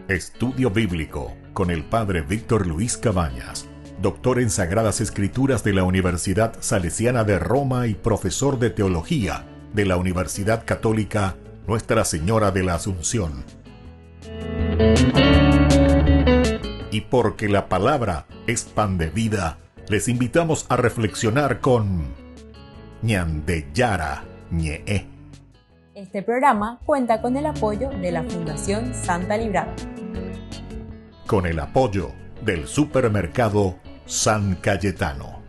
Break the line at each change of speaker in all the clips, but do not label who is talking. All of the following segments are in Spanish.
Estudio Bíblico con el Padre Víctor Luis Cabañas, doctor en Sagradas Escrituras de la Universidad Salesiana de Roma y profesor de Teología de la Universidad Católica Nuestra Señora de la Asunción. Y porque la palabra es pan de vida, les invitamos a reflexionar con Ñandeyara Ñe'e.
Este programa cuenta con el apoyo de la Fundación Santa Librada.
Con el apoyo del Supermercado San Cayetano.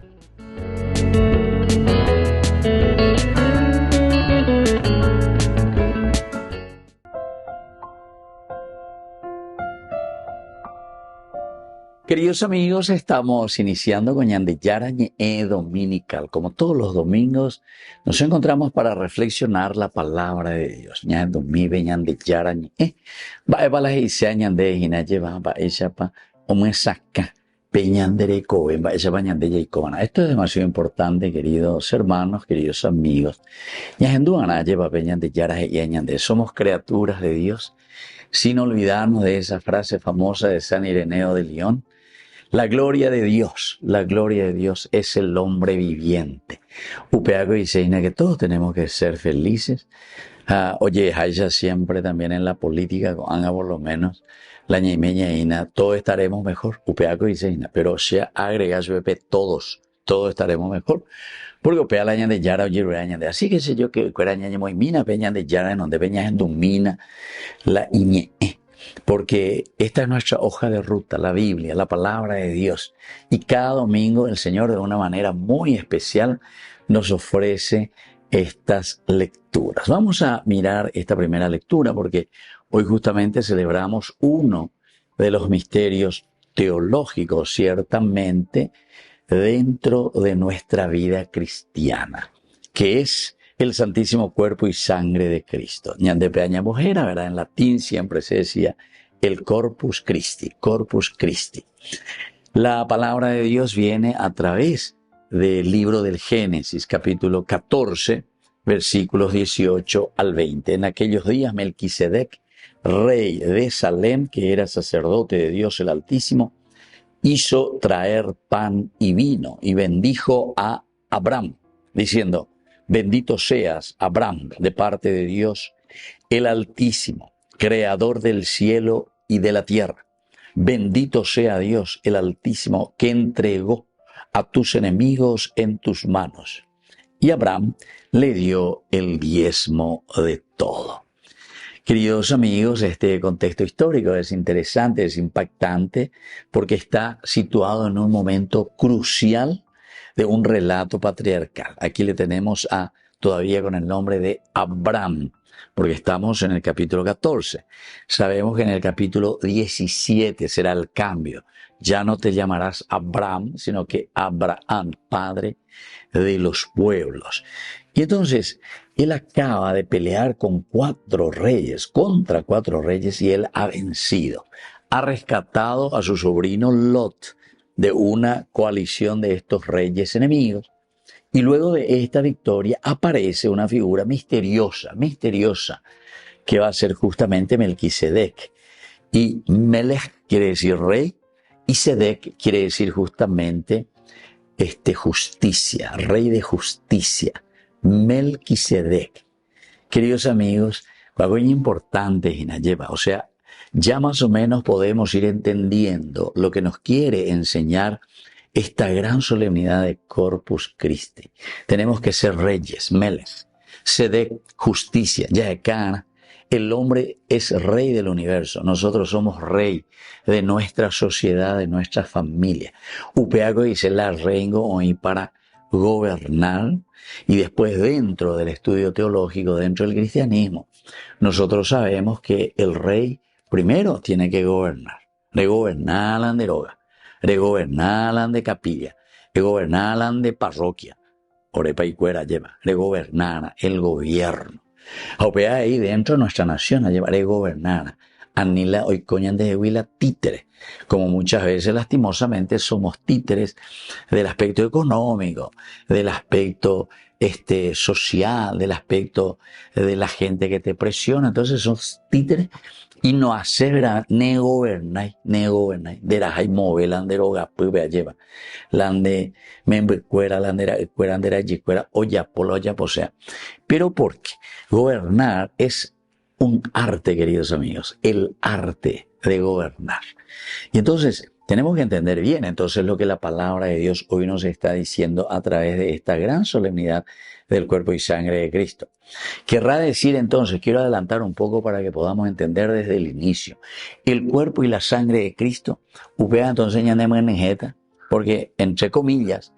Queridos amigos, estamos iniciando con Ñandeyara Ñe'e Dominical. Como todos los domingos, nos encontramos para reflexionar la palabra de Dios. Ñandomibe Ñandeyara Ñe'e. Ba'e la isea ñande hina lleva ba'e chapa omuesaka peñandereko ba'e chapa ñandeyeikona. Esto es demasiado importante, queridos hermanos, queridos amigos. Ñajenduana lleva peñandeyara ñande. Somos criaturas de Dios, sin olvidarnos de esa frase famosa de San Ireneo de León. La gloria de Dios es el hombre viviente. Upeago y Seina, que todos tenemos que ser felices. Oye, Haisha siempre también en la política, anga por lo menos, la ñeimeñaína, todos estaremos mejor. Upeago y Seina, pero se agrega su todos estaremos mejor. Porque upea la Ñandeyara oye de así que sé yo que fuera ñañemo mina peña de yara en donde peña en domina la iñe. Porque esta es nuestra hoja de ruta, la Biblia, la palabra de Dios. Y cada domingo el Señor de una manera muy especial nos ofrece estas lecturas. Vamos a mirar esta primera lectura porque hoy justamente celebramos uno de los misterios teológicos, ciertamente, dentro de nuestra vida cristiana, que es el Santísimo Cuerpo y Sangre de Cristo. Ñande peaña mojera, ¿verdad? En latín siempre se decía el Corpus Christi, Corpus Christi. La palabra de Dios viene a través del libro del Génesis, capítulo 14, versículos 18 al 20. En aquellos días Melquisedec, rey de Salem, que era sacerdote de Dios el Altísimo, hizo traer pan y vino y bendijo a Abraham, diciendo: bendito seas, Abraham, de parte de Dios, el Altísimo, creador del cielo y de la tierra. Bendito sea Dios, el Altísimo, que entregó a tus enemigos en tus manos. Y Abraham le dio el diezmo de todo. Queridos amigos, este contexto histórico es interesante, es impactante, porque está situado en un momento crucial de un relato patriarcal. Aquí le tenemos todavía con el nombre de Abraham, porque estamos en el capítulo 14. Sabemos que en el capítulo 17 será el cambio. Ya no te llamarás Abraham, sino que Abraham, padre de los pueblos. Y entonces, él acaba de pelear contra 4 reyes, y él ha vencido. Ha rescatado a su sobrino Lot de una coalición de estos reyes enemigos. Y luego de esta victoria aparece una figura misteriosa, que va a ser justamente Melquisedec. Y Melech quiere decir rey, y Sedec quiere decir justamente justicia, rey de justicia. Melquisedec. Queridos amigos, algo importante Ginayeva, o sea, ya más o menos podemos ir entendiendo lo que nos quiere enseñar esta gran solemnidad de Corpus Christi. Tenemos que ser reyes, Melech, Sedec, justicia, Yaekana. El hombre es rey del universo. Nosotros somos rey de nuestra sociedad, de nuestra familia. Upeago dice la rengo hoy para gobernar. Y después, dentro del estudio teológico, dentro del cristianismo, nosotros sabemos que el rey primero tiene que gobernar. Regobernalan de roga, regobernalan de capilla, regobernalan de parroquia. Orepa y cuera lleva, regobernana, el gobierno. Opea ahí dentro de nuestra nación, lleva regobernana. Anila hoy coñan de huila títere. Como muchas veces lastimosamente somos títeres del aspecto económico, del aspecto social, del aspecto de la gente que te presiona. Entonces son títeres y no hace verdad, ne gobernáis, de la hay move, landero gapu, lleva, lande, membre cuera, landera, cuera, andera, cuera, olla, polo, olla, posea. Pero ¿por qué? Gobernar es un arte, queridos amigos, el arte de gobernar. Y entonces, tenemos que entender bien entonces lo que la palabra de Dios hoy nos está diciendo a través de esta gran solemnidad del cuerpo y sangre de Cristo. Querrá decir entonces, quiero adelantar un poco para que podamos entender desde el inicio, el cuerpo y la sangre de Cristo, upea entonces ñanemanejeta, porque entre comillas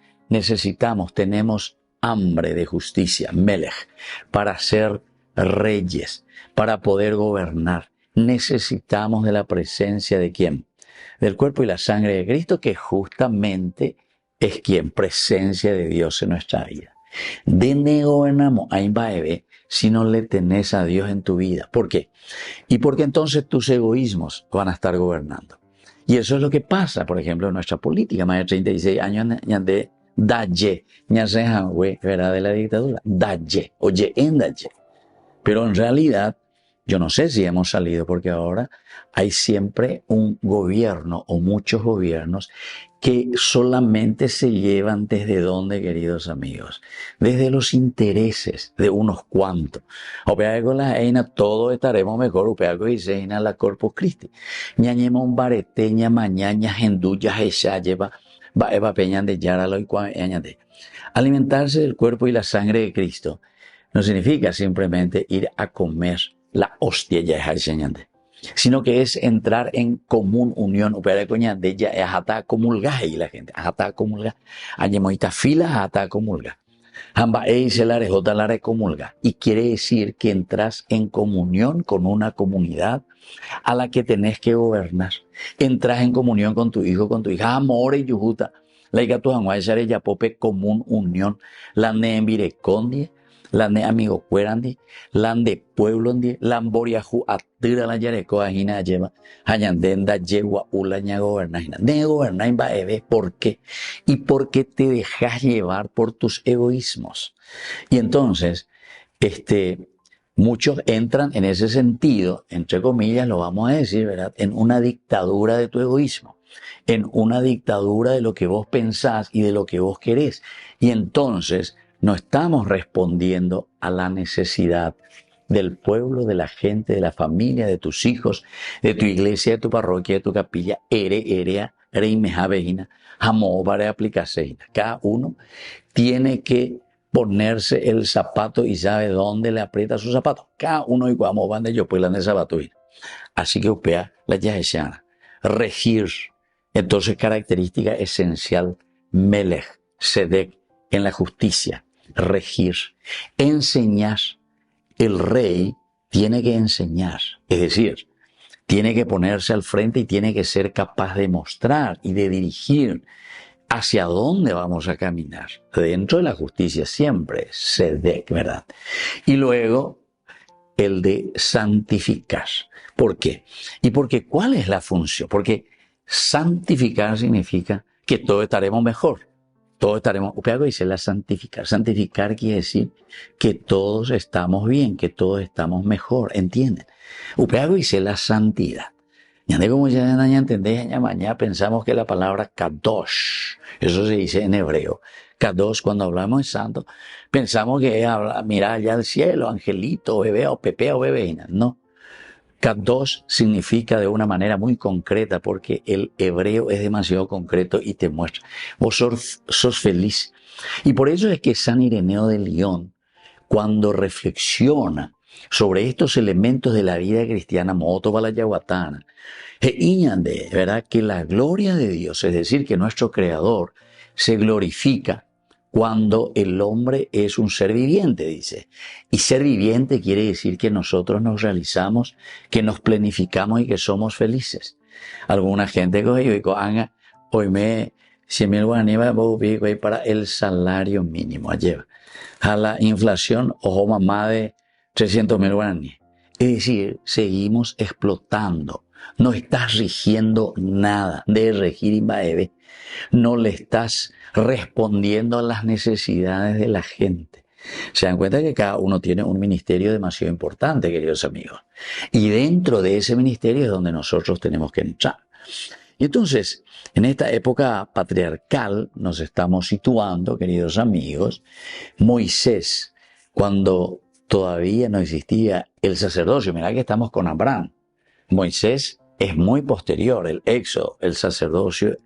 tenemos hambre de justicia, melech, para ser reyes, para poder gobernar. Necesitamos de la presencia de ¿quién? Del cuerpo y la sangre de Cristo, que justamente es quien, presencia de Dios en nuestra vida. De negobernamos a Imbaebe si no le tenés a Dios en tu vida. ¿Por qué? Y porque entonces tus egoísmos van a estar gobernando. Y eso es lo que pasa, por ejemplo, en nuestra política. Más de 36 años de daye, ¿verdad? De la dictadura. Daye, oye, en daye. Pero en realidad, yo no sé si hemos salido, porque ahora hay siempre un gobierno o muchos gobiernos que solamente se llevan desde dónde, queridos amigos, desde los intereses de unos cuantos. Opea con la eina, todos estaremos mejor. Opea con la la Corpus Christi. Ñañemon bareteña, mañaña, genduya, esa lleva, va eva peñan de yara lo y añade. Alimentarse del cuerpo y la sangre de Cristo no significa simplemente ir a comer la hostia ya es enseñante, sino que es entrar en común unión. Upera coña de ella es hasta comulgar y la gente, hasta comulgar. Añemoita fila hasta comulgar. Hamba e se la rejota la comulga. Y quiere decir que entras en comunión con una comunidad a la que tenés que gobernar. Entras en comunión con tu hijo, con tu hija. Amor y yujuta. La hija tu hanguay sare ya pope común unión. La ne envirecondie. Lande amigo cuerandi, lande pueblo ndi, lamboriaju atira la yareco ajina lleva, hañandenda yegua ulaña gobernajina. De gobernar va eve, ¿por qué? Y porque te dejas llevar por tus egoísmos. Y entonces, muchos entran en ese sentido, entre comillas, lo vamos a decir, ¿verdad? En una dictadura de tu egoísmo, en una dictadura de lo que vos pensás y de lo que vos querés. Y entonces, no estamos respondiendo a la necesidad del pueblo, de la gente, de la familia, de tus hijos, de tu iglesia, de tu parroquia, de tu capilla. Cada uno tiene que ponerse el zapato y sabe dónde le aprieta su zapato. Cada uno y cuando van de yo pues la de zapato. Así que upea la yaheshana. Regir. Entonces característica esencial. Melech, Sedek, en la justicia. Regir, enseñar. El rey tiene que enseñar, es decir, tiene que ponerse al frente y tiene que ser capaz de mostrar y de dirigir hacia dónde vamos a caminar. Dentro de la justicia siempre se dé, ¿verdad? Y luego el de santificar. ¿Por qué? Y porque ¿cuál es la función? Porque santificar significa que todos estaremos mejor. Todos estaremos, Upeago dice la santificar. Santificar quiere decir que todos estamos bien, que todos estamos mejor, ¿entienden? Upeago dice la santidad. Ya de como ya entendéis, ya mañana pensamos que la palabra kadosh, eso se dice en hebreo. Kadosh, cuando hablamos de santo, pensamos que es mirar allá al cielo, angelito, bebé o pepe o bebeina. No. Kadosh significa de una manera muy concreta, porque el hebreo es demasiado concreto y te muestra. Vos sos feliz. Y por eso es que San Ireneo de León, cuando reflexiona sobre estos elementos de la vida cristiana, moto balayaguatana, ¿verdad? Que la gloria de Dios, es decir, que nuestro Creador se glorifica cuando el hombre es un ser viviente, dice. Y ser viviente quiere decir que nosotros nos realizamos, que nos planificamos y que somos felices. Alguna gente coge hoy me 100,000 guaraníes para el salario mínimo. Lleva a la inflación, ojo mamá de 300,000 guaraníes. Es decir, seguimos explotando. No estás rigiendo nada de regir no le estás respondiendo a las necesidades de la gente. Se dan cuenta que cada uno tiene un ministerio demasiado importante, queridos amigos. Y dentro de ese ministerio es donde nosotros tenemos que entrar. Y entonces, en esta época patriarcal nos estamos situando, queridos amigos. Moisés, cuando todavía no existía el sacerdocio, mirá que estamos con Abraham. Moisés es muy posterior, el éxodo, el sacerdocio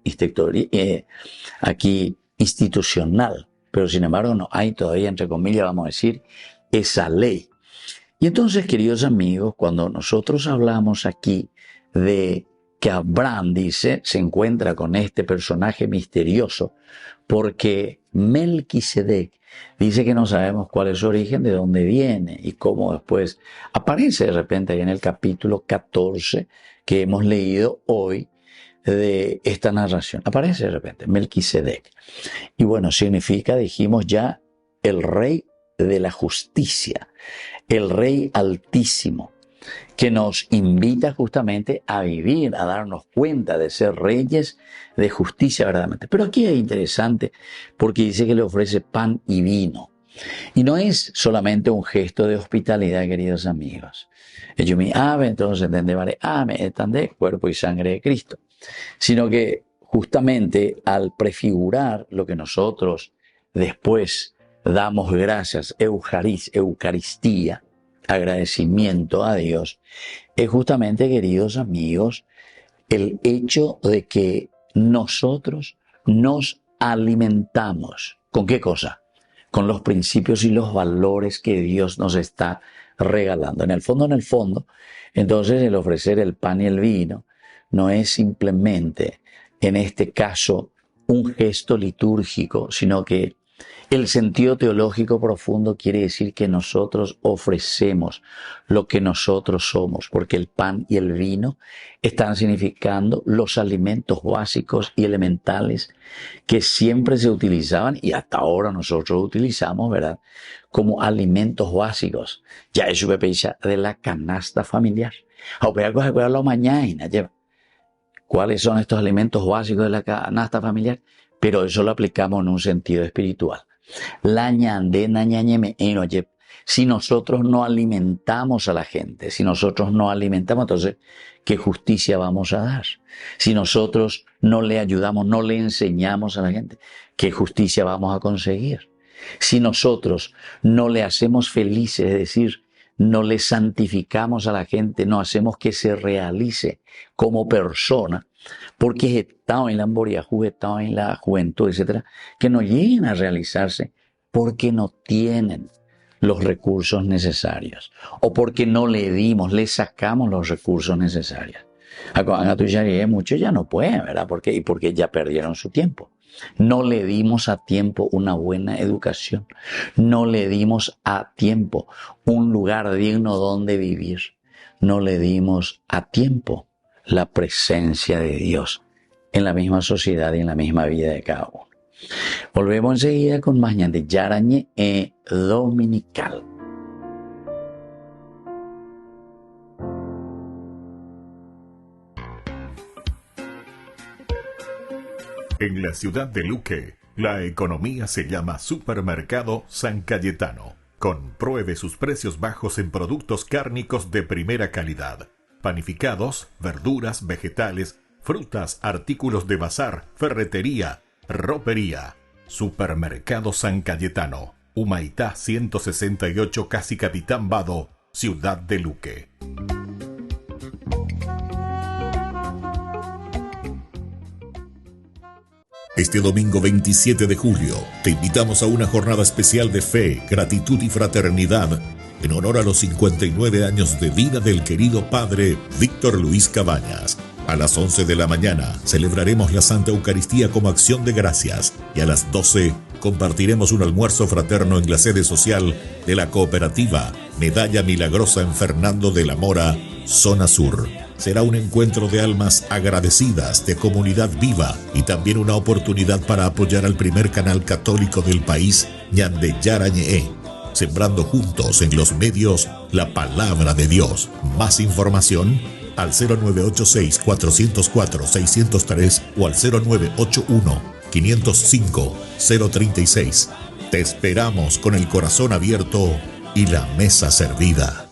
aquí institucional, pero sin embargo no hay todavía, entre comillas, vamos a decir, esa ley. Y entonces, queridos amigos, cuando nosotros hablamos aquí de que Abraham, dice, se encuentra con este personaje misterioso, porque Melquisedec dice que no sabemos cuál es su origen, de dónde viene y cómo después aparece de repente ahí en el capítulo 14 que hemos leído hoy de esta narración. Aparece de repente Melquisedec. Y bueno, significa, dijimos ya, el rey de la justicia, el rey altísimo, que nos invita justamente a vivir, a darnos cuenta de ser reyes de justicia verdaderamente. Pero aquí es interesante porque dice que le ofrece pan y vino. Y no es solamente un gesto de hospitalidad, queridos amigos. Ellos me entonces entendemos, están de cuerpo y sangre de Cristo. Sino que justamente al prefigurar lo que nosotros después damos gracias, Eucaristía, agradecimiento a Dios, es justamente, queridos amigos, el hecho de que nosotros nos alimentamos. ¿Con qué cosa? Con los principios y los valores que Dios nos está regalando. En el fondo, entonces el ofrecer el pan y el vino no es simplemente, en este caso, un gesto litúrgico, sino que el sentido teológico profundo quiere decir que nosotros ofrecemos lo que nosotros somos, porque el pan y el vino están significando los alimentos básicos y elementales que siempre se utilizaban y hasta ahora nosotros utilizamos, ¿verdad?, como alimentos básicos. Ya es una pecha de la canasta familiar. ¿Cuáles son estos alimentos básicos de la canasta familiar? Pero eso lo aplicamos en un sentido espiritual. Si nosotros no alimentamos a la gente, si nosotros no alimentamos, entonces, ¿qué justicia vamos a dar? Si nosotros no le ayudamos, no le enseñamos a la gente, ¿qué justicia vamos a conseguir? Si nosotros no le hacemos felices, es decir, no le santificamos a la gente, no hacemos que se realice como persona, porque estado en la emboriajú, estado en la juventud, etcétera, que no lleguen a realizarse porque no tienen los recursos necesarios o porque no le sacamos los recursos necesarios. Muchos ya no pueden, ¿verdad? ¿Por qué? Y porque ya perdieron su tiempo. No le dimos a tiempo una buena educación. No le dimos a tiempo un lugar digno donde vivir. No le dimos a tiempo la presencia de Dios en la misma sociedad y en la misma vida de cada uno. Volvemos enseguida con más de Yarañe Dominical.
En la ciudad de Luque, la economía se llama Supermercado San Cayetano. Compruebe sus precios bajos en productos cárnicos de primera calidad. Panificados, verduras, vegetales, frutas, artículos de bazar, ferretería, ropería. Supermercado San Cayetano, Humaitá 168, Casi Capitán Vado, Ciudad de Luque. Este domingo 27 de julio, te invitamos a una jornada especial de fe, gratitud y fraternidad en honor a los 59 años de vida del querido padre Víctor Luis Cabañas. A las 11 de la mañana celebraremos la Santa Eucaristía como acción de gracias y a las 12 compartiremos un almuerzo fraterno en la sede social de la cooperativa Medalla Milagrosa en Fernando de la Mora, zona sur. Será un encuentro de almas agradecidas, de comunidad viva y también una oportunidad para apoyar al primer canal católico del país, Ñande Yarañe, sembrando juntos en los medios la palabra de Dios. Más información al 0986-404-603 o al 0981-505-036. Te esperamos con el corazón abierto y la mesa servida.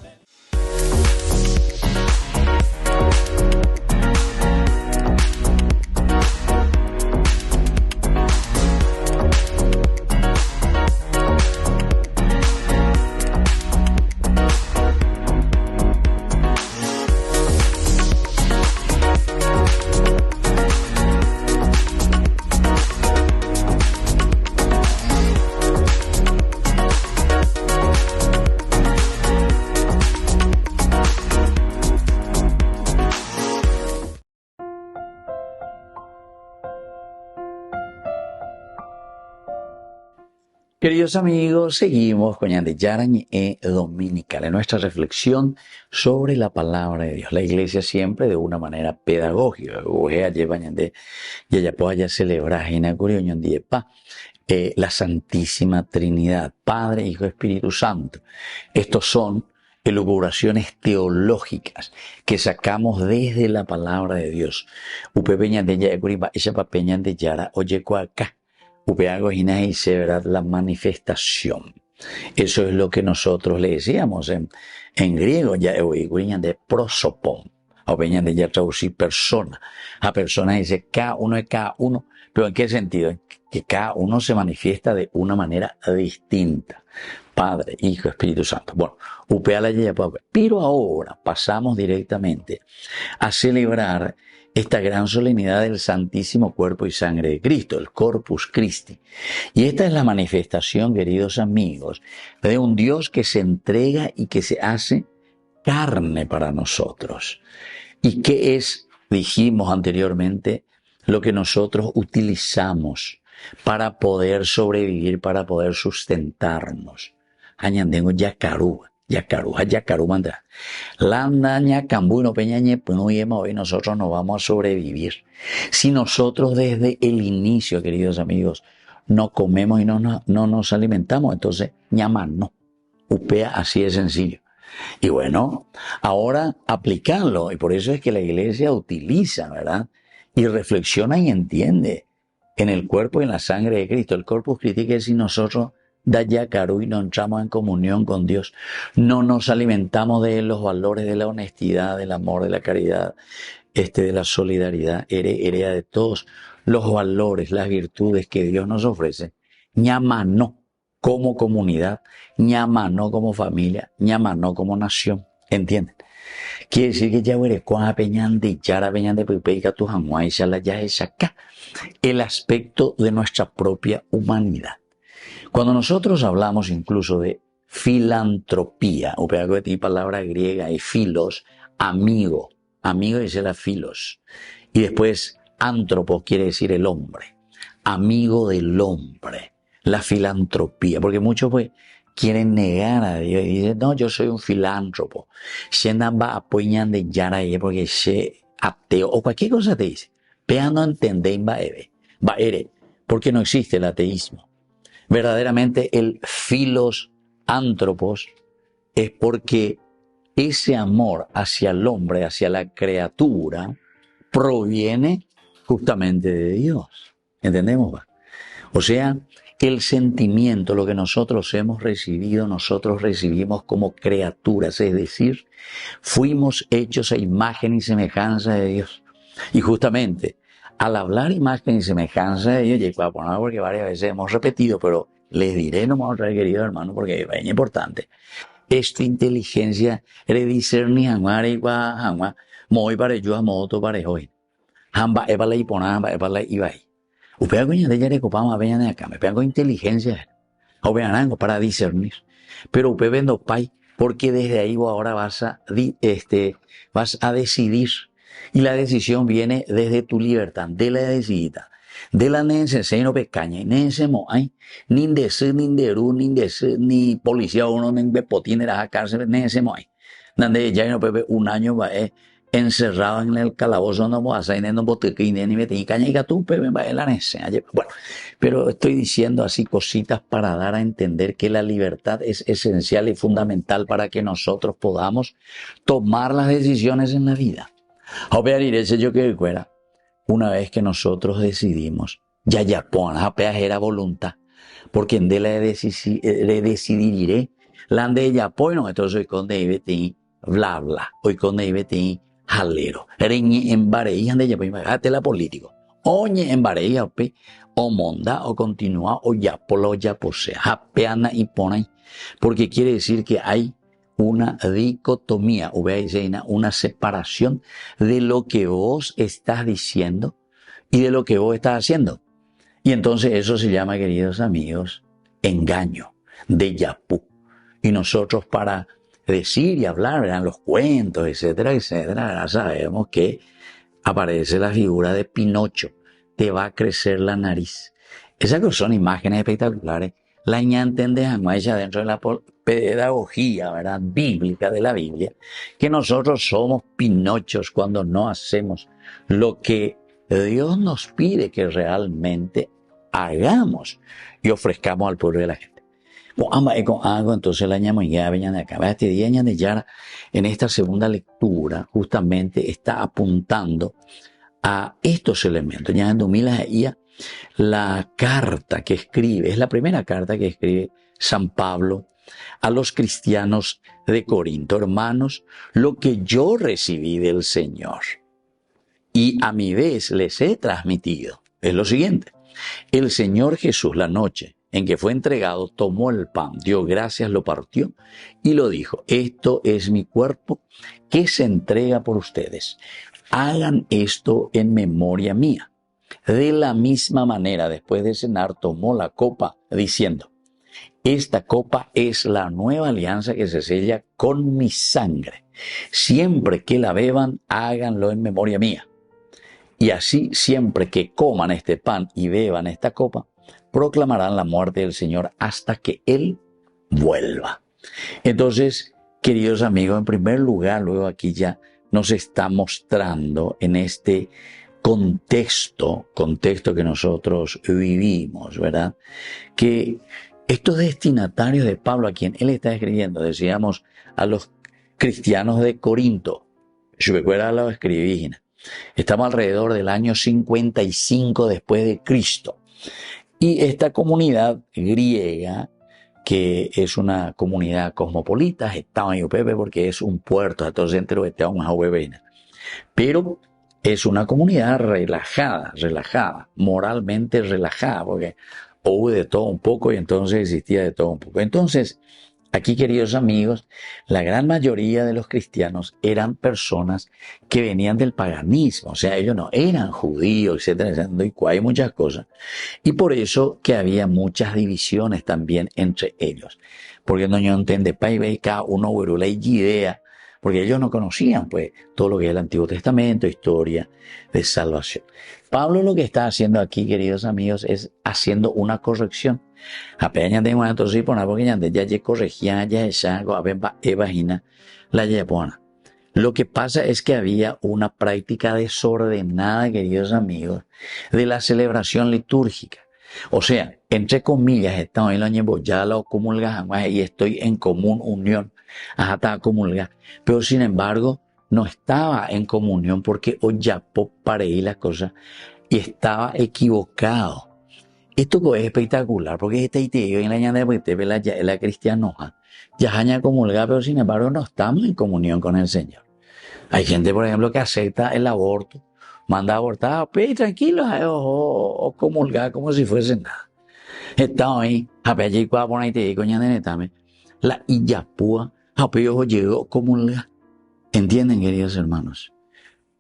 Queridos amigos, seguimos con Ñande Yarañ Dominical en nuestra reflexión sobre la palabra de Dios. La iglesia siempre de una manera pedagógica. La Santísima Trinidad, Padre, Hijo, Espíritu Santo. Estos son elucubraciones teológicas que sacamos desde la palabra de Dios. ¿Verdad? La manifestación. Eso es lo que nosotros le decíamos en griego, ya de prosopon, o de ya traducir persona. A persona dice cada uno es cada uno, pero ¿en qué sentido? Que cada uno se manifiesta de una manera distinta. Padre, Hijo, Espíritu Santo. Bueno, pero ahora pasamos directamente a celebrar esta gran solemnidad del Santísimo Cuerpo y Sangre de Cristo, el Corpus Christi. Y esta es la manifestación, queridos amigos, de un Dios que se entrega y que se hace carne para nosotros. Y que es, dijimos anteriormente, lo que nosotros utilizamos para poder sobrevivir, para poder sustentarnos. Añandengo yacarú manda. Landaña cambuino peñañe pues hoy nosotros no vamos a sobrevivir. Si nosotros desde el inicio, queridos amigos, no comemos y no nos alimentamos, entonces ñama no. Upea así de sencillo. Y bueno, ahora aplicarlo, y por eso es que la iglesia utiliza, ¿verdad? Y reflexiona y entiende en el cuerpo y en la sangre de Cristo. El Corpus Christi, que si nosotros da yacarú y no entramos en comunión con Dios, no nos alimentamos de los valores de la honestidad, del amor, de la caridad, de la solidaridad, heredad de todos los valores, las virtudes que Dios nos ofrece, ñama no como comunidad, ñama no como familia, ñama no como nación, ¿entienden? Quiere decir que ya huele cuá peñande, yara peñande, peica tu jamuay, shala ya es acá, el aspecto de nuestra propia humanidad. Cuando nosotros hablamos incluso de filantropía, o algo de ti palabra griega, y filos, amigo dice la filos, y después antropo quiere decir el hombre, amigo del hombre, la filantropía, porque muchos pues quieren negar a Dios y dicen, no, yo soy un filántropo, se va apoyan de yara porque se ateo, o cualquier cosa te dice, pero no entendéis va ere, porque no existe el ateísmo. Verdaderamente el filos ántropos es porque ese amor hacia el hombre, hacia la criatura, proviene justamente de Dios. ¿Entendemos? O sea, el sentimiento, lo que nosotros hemos recibido, nosotros recibimos como criaturas, es decir, fuimos hechos a imagen y semejanza de Dios. Y justamente, al hablar imagen y semejanza de Dios, porque varias veces hemos repetido, pero les diré nomás otra vez, querido hermano, porque es muy importante. Esta inteligencia de discernir, muy parejo a moto parejo. Hamba, epala y pona, hamba, epala y vai. Upea coña de yare copama, vean acá, me pegan inteligencia. O vean algo para discernir. Pero upea vendo pai, porque desde ahí vos ahora vas a decidir. Y la decisión viene desde tu libertad, de la decidida. De la necesidad no pecaña, y necesemo hay, ni de ser, ni de ru, ni policía uno, ni de potín, era a cárcel, necesemo hay. Donde ya no pepe un año va encerrado en el calabozo, no va a salir, no botequín, ni metí caña, y tú pepe va a la necesidad. Bueno, pero estoy diciendo así cositas para dar a entender que la libertad es esencial y fundamental para que nosotros podamos tomar las decisiones en la vida. A ver, iré yo que fuera. Una vez que nosotros decidimos, ya pon, apenas era voluntad. porque en de la decidiré, la ande ya pues no, entonces hoy con de bla bla, hoy con de jalero, reñe en barei, ande ya pues, imagínate la político, oñe en barei, o monda, o continúa, o ya polo, ya posea, japeana y pone, porque quiere decir que hay una dicotomía, una separación de lo que vos estás diciendo y de lo que vos estás haciendo. Y entonces eso se llama, queridos amigos, engaño, déjà vu. Y nosotros para decir y hablar, ¿verdad? Los cuentos, etcétera, etcétera, ya sabemos que aparece la figura de Pinocho, te va a crecer la nariz. Esas que son imágenes espectaculares, la entendemos dentro de la pedagogía, ¿verdad? Bíblica de la Biblia, que nosotros somos Pinochos cuando no hacemos lo que Dios nos pide que realmente hagamos y ofrezcamos al pueblo de la gente. Con algo, entonces la ñamoyá venían de acá. Este día de Yara, en esta segunda lectura, justamente está apuntando a estos elementos. Ya en 2000 la carta que escribe, es la primera carta que escribe San Pablo a los cristianos de Corinto. Hermanos, lo que yo recibí del Señor y a mi vez les he transmitido es lo siguiente. El Señor Jesús, la noche en que fue entregado, tomó el pan, dio gracias, lo partió y lo dijo: esto es mi cuerpo que se entrega por ustedes. Hagan esto en memoria mía. De la misma manera, después de cenar, tomó la copa diciendo: esta copa es la nueva alianza que se sella con mi sangre. Siempre que la beban, háganlo en memoria mía. Y así, siempre que coman este pan y beban esta copa, proclamarán la muerte del Señor hasta que Él vuelva. Entonces, queridos amigos, en primer lugar, luego aquí ya nos está mostrando en este contexto que nosotros vivimos, ¿verdad? Que estos destinatarios de Pablo, a quien él está escribiendo, decíamos, a los cristianos de Corinto, lo escribí, estamos alrededor del año 55 después de Cristo. Y esta comunidad griega, que es una comunidad cosmopolita, está en Upepe porque es un puerto, entonces entre los estados más bebena. Pero es una comunidad relajada, moralmente relajada, porque hubo de todo un poco y entonces existía de todo un poco. Entonces, aquí, queridos amigos, la gran mayoría de los cristianos eran personas que venían del paganismo, o sea, ellos no eran judíos, etcétera, hay muchas cosas. Y por eso que había muchas divisiones también entre ellos. Porque no entiende, cada uno hubo idea, porque ellos no conocían pues todo lo que es el Antiguo Testamento, historia de salvación. Pablo lo que está haciendo aquí, queridos amigos, es haciendo una corrección. Apenas tengo entonces porque ya corregía ya esa evagina la yapona. Lo que pasa es que había una práctica desordenada, queridos amigos, de la celebración litúrgica. O sea, entre comillas, estamos en la ya la comulga y estoy en común unión hasta comulgar, pero sin embargo no estaba en comunión porque oyapo pareí la cosa y estaba equivocado. Esto es espectacular porque esta idea en la ñana de la cristianoja ya haña comulgar, pero sin embargo no estamos en comunión con el Señor. Hay gente, por ejemplo, que acepta el aborto, manda a abortar, pero tranquilo, o comulgar como si fuese nada. Estamos ahí, allí cuando ponen te digo ñana de la iyapúa, apeyo llegó comulgar. ¿Entienden, queridos hermanos?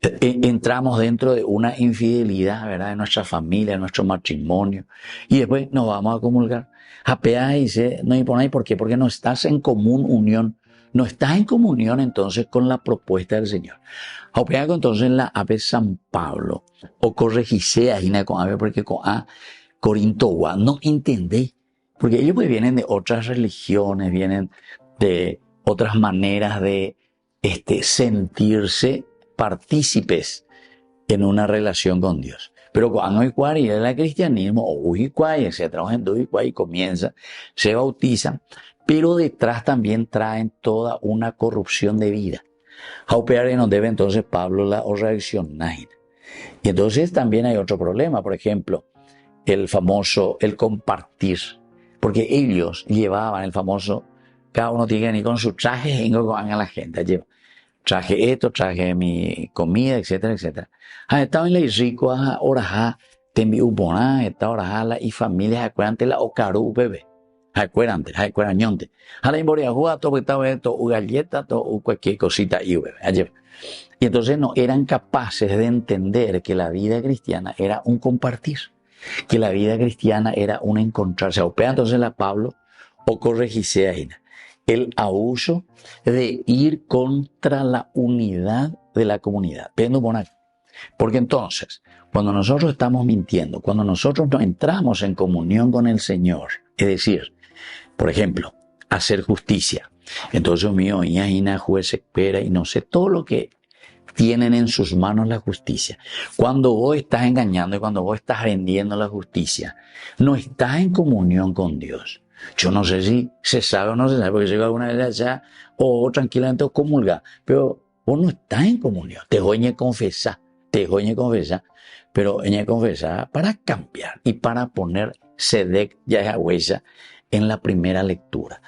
Entramos dentro de una infidelidad, ¿verdad? De nuestra familia, de nuestro matrimonio. Y después nos vamos a comulgar. Apea dice, no imponáis, ¿por qué? Porque no estás en común unión. No estás en comunión entonces con la propuesta del Señor. Apea entonces la ave San Pablo. O corregise con ave porque con a Corinto no entendéis. Porque ellos pues vienen de otras religiones, vienen de otras maneras de sentirse partícipes en una relación con Dios. Pero cuando hay cual el cristianismo, o ujicuay, se trabaja en ujicuay y comienza, se bautizan, pero detrás también traen toda una corrupción de vida. Haupeare nos debe entonces Pablo la reaccionar. Y entonces también hay otro problema, por ejemplo, el compartir. porque ellos llevaban el famoso, cada uno tiene que venir con su traje, vengo con a la gente, lleva. Traje esto, traje mi comida, etcétera, etcétera. Estaba en la rico, oraja, te envío bona, esta oraja, y familia, acuérdate la ocaru, bebé. Acuérdate, ñonte. A la imboria, juega todo, esto, galleta, todo, cualquier cosita, y bebé. Y entonces no eran capaces de entender que la vida cristiana era un compartir, que la vida cristiana era un encontrarse. Entonces la Pablo, o corregise ahí, el abuso de ir contra la unidad de la comunidad. Porque entonces, cuando nosotros estamos mintiendo, cuando nosotros no entramos en comunión con el Señor, es decir, por ejemplo, hacer justicia. Entonces, mío, juez espera y no sé, todo lo que tienen en sus manos la justicia. Cuando vos estás engañando y cuando vos estás vendiendo la justicia, no estás en comunión con Dios. Yo no sé si se sabe o no se sabe, porque llega alguna vez allá o tranquilamente o comulga, pero vos no estás en comunión. Te voy a confesar, pero en confesar para cambiar y para poner sedec ya esa huella en la primera lectura.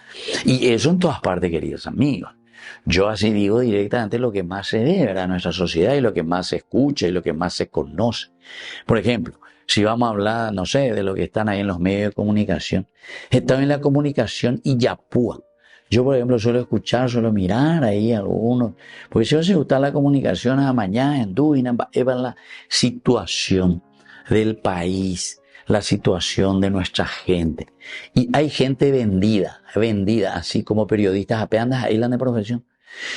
Y eso en todas partes, queridos amigos. Yo así digo directamente lo que más se ve, ¿verdad? En nuestra sociedad y lo que más se escucha y lo que más se conoce. Por ejemplo, si vamos a hablar, no sé, de lo que están ahí en los medios de comunicación, está en la comunicación y yapúa. Yo, por ejemplo, suelo mirar ahí a algunos, porque si os gusta la comunicación a mañana, en Duina, en la situación del país, la situación de nuestra gente. Y hay gente vendida, así como periodistas apenas ahí de profesión.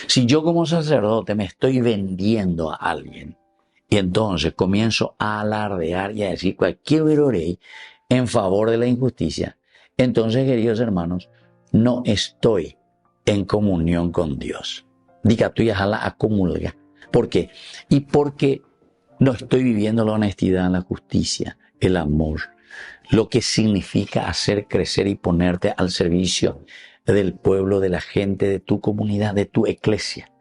Si yo como sacerdote me estoy vendiendo a alguien, y entonces comienzo a alardear y a decir cualquier verorey en favor de la injusticia, entonces, queridos hermanos, no estoy en comunión con Dios. Diga tú ya la acumulga. ¿Por qué? Y porque no estoy viviendo la honestidad, la justicia, el amor, lo que significa hacer crecer y ponerte al servicio del pueblo, de la gente, de tu comunidad, de tu iglesia.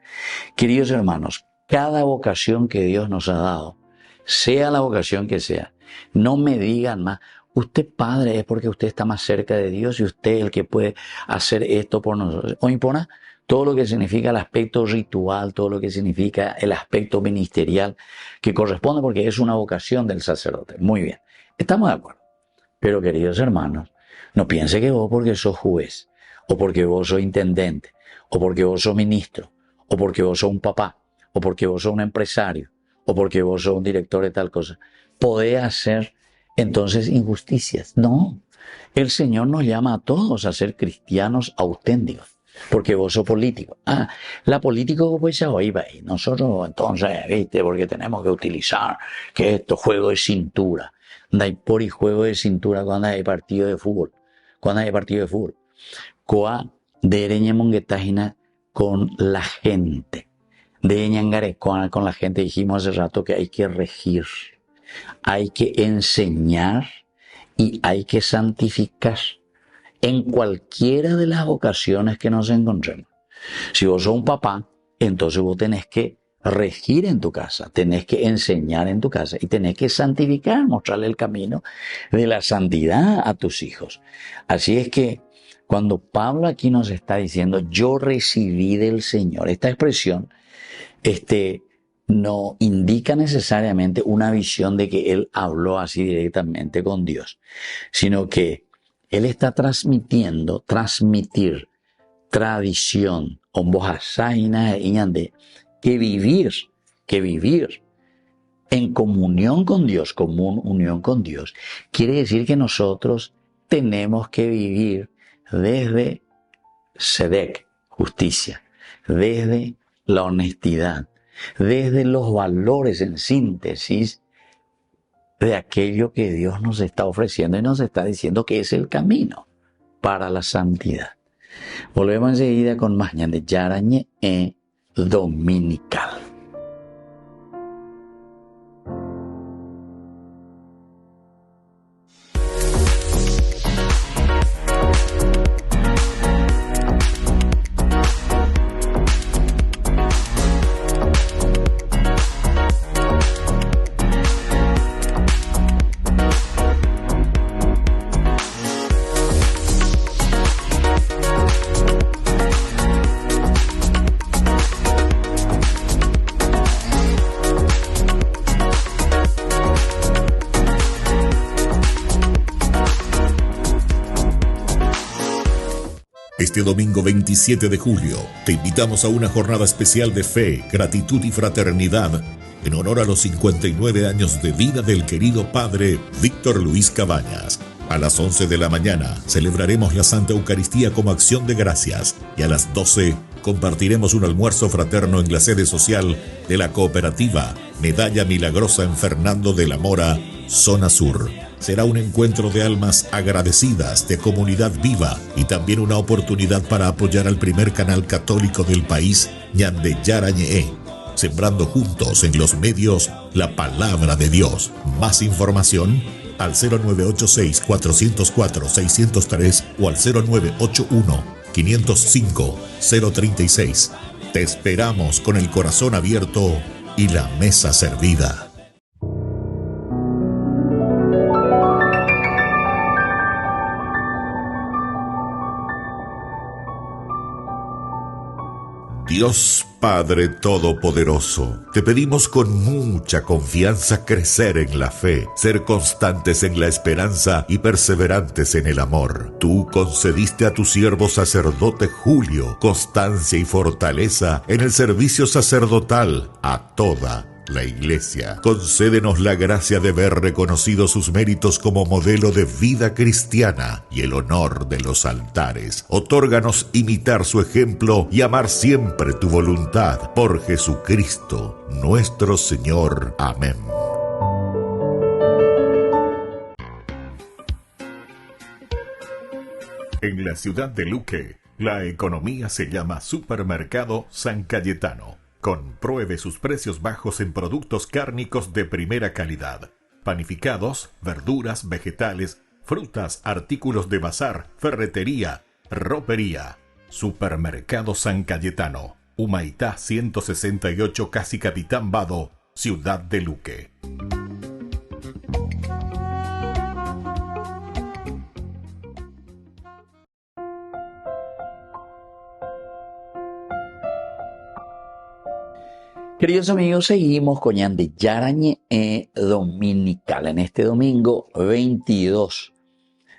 Queridos hermanos, cada vocación que Dios nos ha dado, sea la vocación que sea, no me digan más, usted padre es porque usted está más cerca de Dios y usted es el que puede hacer esto por nosotros. O impona todo lo que significa el aspecto ritual, todo lo que significa el aspecto ministerial que corresponde porque es una vocación del sacerdote. Muy bien, estamos de acuerdo. Pero queridos hermanos, no piense que vos porque sos juez, o porque vos sos intendente, o porque vos sos ministro, o porque vos sos un papá, o porque vos sos un empresario, o porque vos sos un director de tal cosa, podés hacer entonces injusticias. No, el Señor nos llama a todos a ser cristianos auténticos, porque vos sos político. La política pues ya va ahí. Nosotros entonces, ¿viste? Porque tenemos que utilizar que esto, juego de cintura. Hay por y juego de cintura cuando hay partido de fútbol. Coa de Ereñemonguetágina con la gente. De Ñangarecoana con la gente. Dijimos hace rato que hay que regir, hay que enseñar y hay que santificar en cualquiera de las vocaciones que nos encontremos. Si vos sos un papá, entonces vos tenés que regir en tu casa, tenés que enseñar en tu casa y tenés que santificar, mostrarle el camino de la santidad a tus hijos. Así es que cuando Pablo aquí nos está diciendo, yo recibí del Señor, esta expresión, no indica necesariamente una visión de que él habló así directamente con Dios, sino que él está transmitir tradición, que vivir en comunión con Dios, unión con Dios, quiere decir que nosotros tenemos que vivir desde sedec, justicia, desde la honestidad, desde los valores en síntesis de aquello que Dios nos está ofreciendo y nos está diciendo que es el camino para la santidad. Volvemos enseguida con más de Yarañe Dominical.
Este domingo 27 de julio, te invitamos a una jornada especial de fe, gratitud y fraternidad en honor a los 59 años de vida del querido padre Víctor Luis Cabañas. A las 11 de la mañana celebraremos la Santa Eucaristía como acción de gracias y a las 12 compartiremos un almuerzo fraterno en la sede social de la cooperativa Medalla Milagrosa en Fernando de la Mora, zona sur. Será un encuentro de almas agradecidas, de comunidad viva y también una oportunidad para apoyar al primer canal católico del país, Ñande Yarañe, sembrando juntos en los medios la palabra de Dios. Más información al 0986-404-603 o al 0981-505-036. Te esperamos con el corazón abierto y la mesa servida. Dios Padre Todopoderoso, te pedimos con mucha confianza crecer en la fe, ser constantes en la esperanza y perseverantes en el amor. Tú concediste a tu siervo sacerdote Julio constancia y fortaleza en el servicio sacerdotal a toda la Iglesia. Concédenos la gracia de ver reconocidos sus méritos como modelo de vida cristiana y el honor de los altares. Otórganos imitar su ejemplo y amar siempre tu voluntad. Por Jesucristo, nuestro Señor. Amén. En la ciudad de Luque, la economía se llama Supermercado San Cayetano. Compruebe sus precios bajos en productos cárnicos de primera calidad. Panificados, verduras, vegetales, frutas, artículos de bazar, ferretería, ropería. Supermercado San Cayetano. Humaitá 168, Casi Capitán Vado, Ciudad de Luque.
Queridos amigos, seguimos con Ñande Yarañe Dominical. En este domingo 22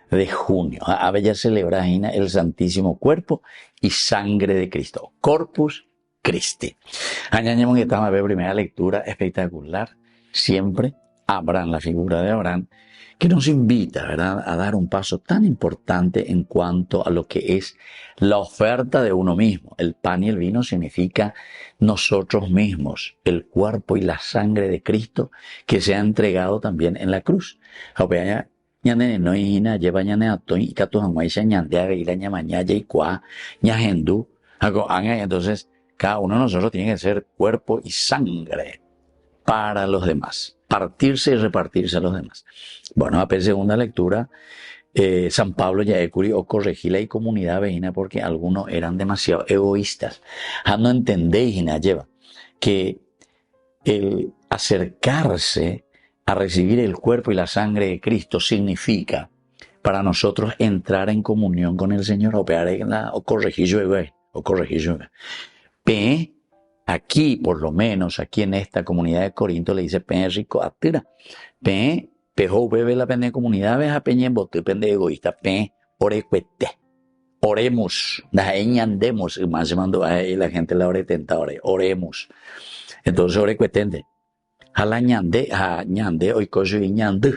de junio, a bella celebra el Santísimo Cuerpo y Sangre de Cristo, Corpus Christi. Añañemos que estamos a ver primera lectura espectacular, siempre Abraham, la figura de Abraham, que nos invita, ¿verdad?, a dar un paso tan importante en cuanto a lo que es la oferta de uno mismo. El pan y el vino significa nosotros mismos, el cuerpo y la sangre de Cristo que se ha entregado también en la cruz. Entonces, cada uno de nosotros tiene que ser cuerpo y sangre para los demás, partirse y repartirse a los demás. Bueno, a segunda lectura, San Pablo ya o corregí la comunidad vecina porque algunos eran demasiado egoístas. No entendéis, lleva que el acercarse a recibir el cuerpo y la sangre de Cristo significa para nosotros entrar en comunión con el Señor, o corregir yo. Aquí, por lo menos, aquí en esta comunidad de Corinto, le dice Peña Rico Atira. Pejo bebe la pende comunidad, veja Peña en bote, pende egoísta, orecuete. Oremos, andemos, más se mandó a la gente la ore tentadora, oremos. Entonces, orecuetende. Jala ñande, oikoso y ñande.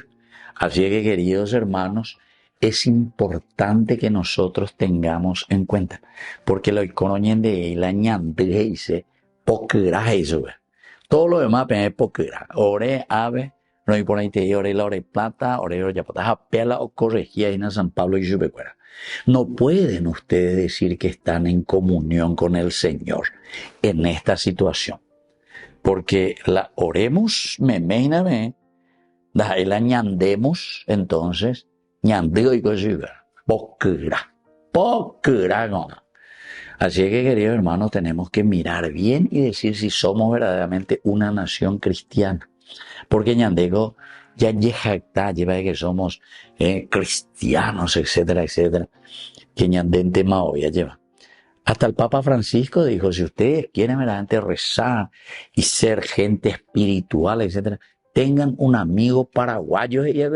Así que, queridos hermanos, es importante que nosotros tengamos en cuenta, porque lo oikonoñende la ñande dice, poquera eso, todo lo demás es poquera. Ore, ave, no hay por ahí te ore la ore plata, ore ya pata, pela o corregía en San Pablo y Jubecuera. No pueden ustedes decir que están en comunión con el Señor en esta situación, porque la oremos, la ñandemos, entonces, ñandeo y cosida, poquera, no. Así que, queridos hermanos, tenemos que mirar bien y decir si somos verdaderamente una nación cristiana. Porque ñandego ya lleva de que somos cristianos, etcétera, etcétera. Que ñandente mao ya lleva. Hasta el Papa Francisco dijo, si ustedes quieren verdaderamente rezar y ser gente espiritual, etcétera, tengan un amigo paraguayo. Quiere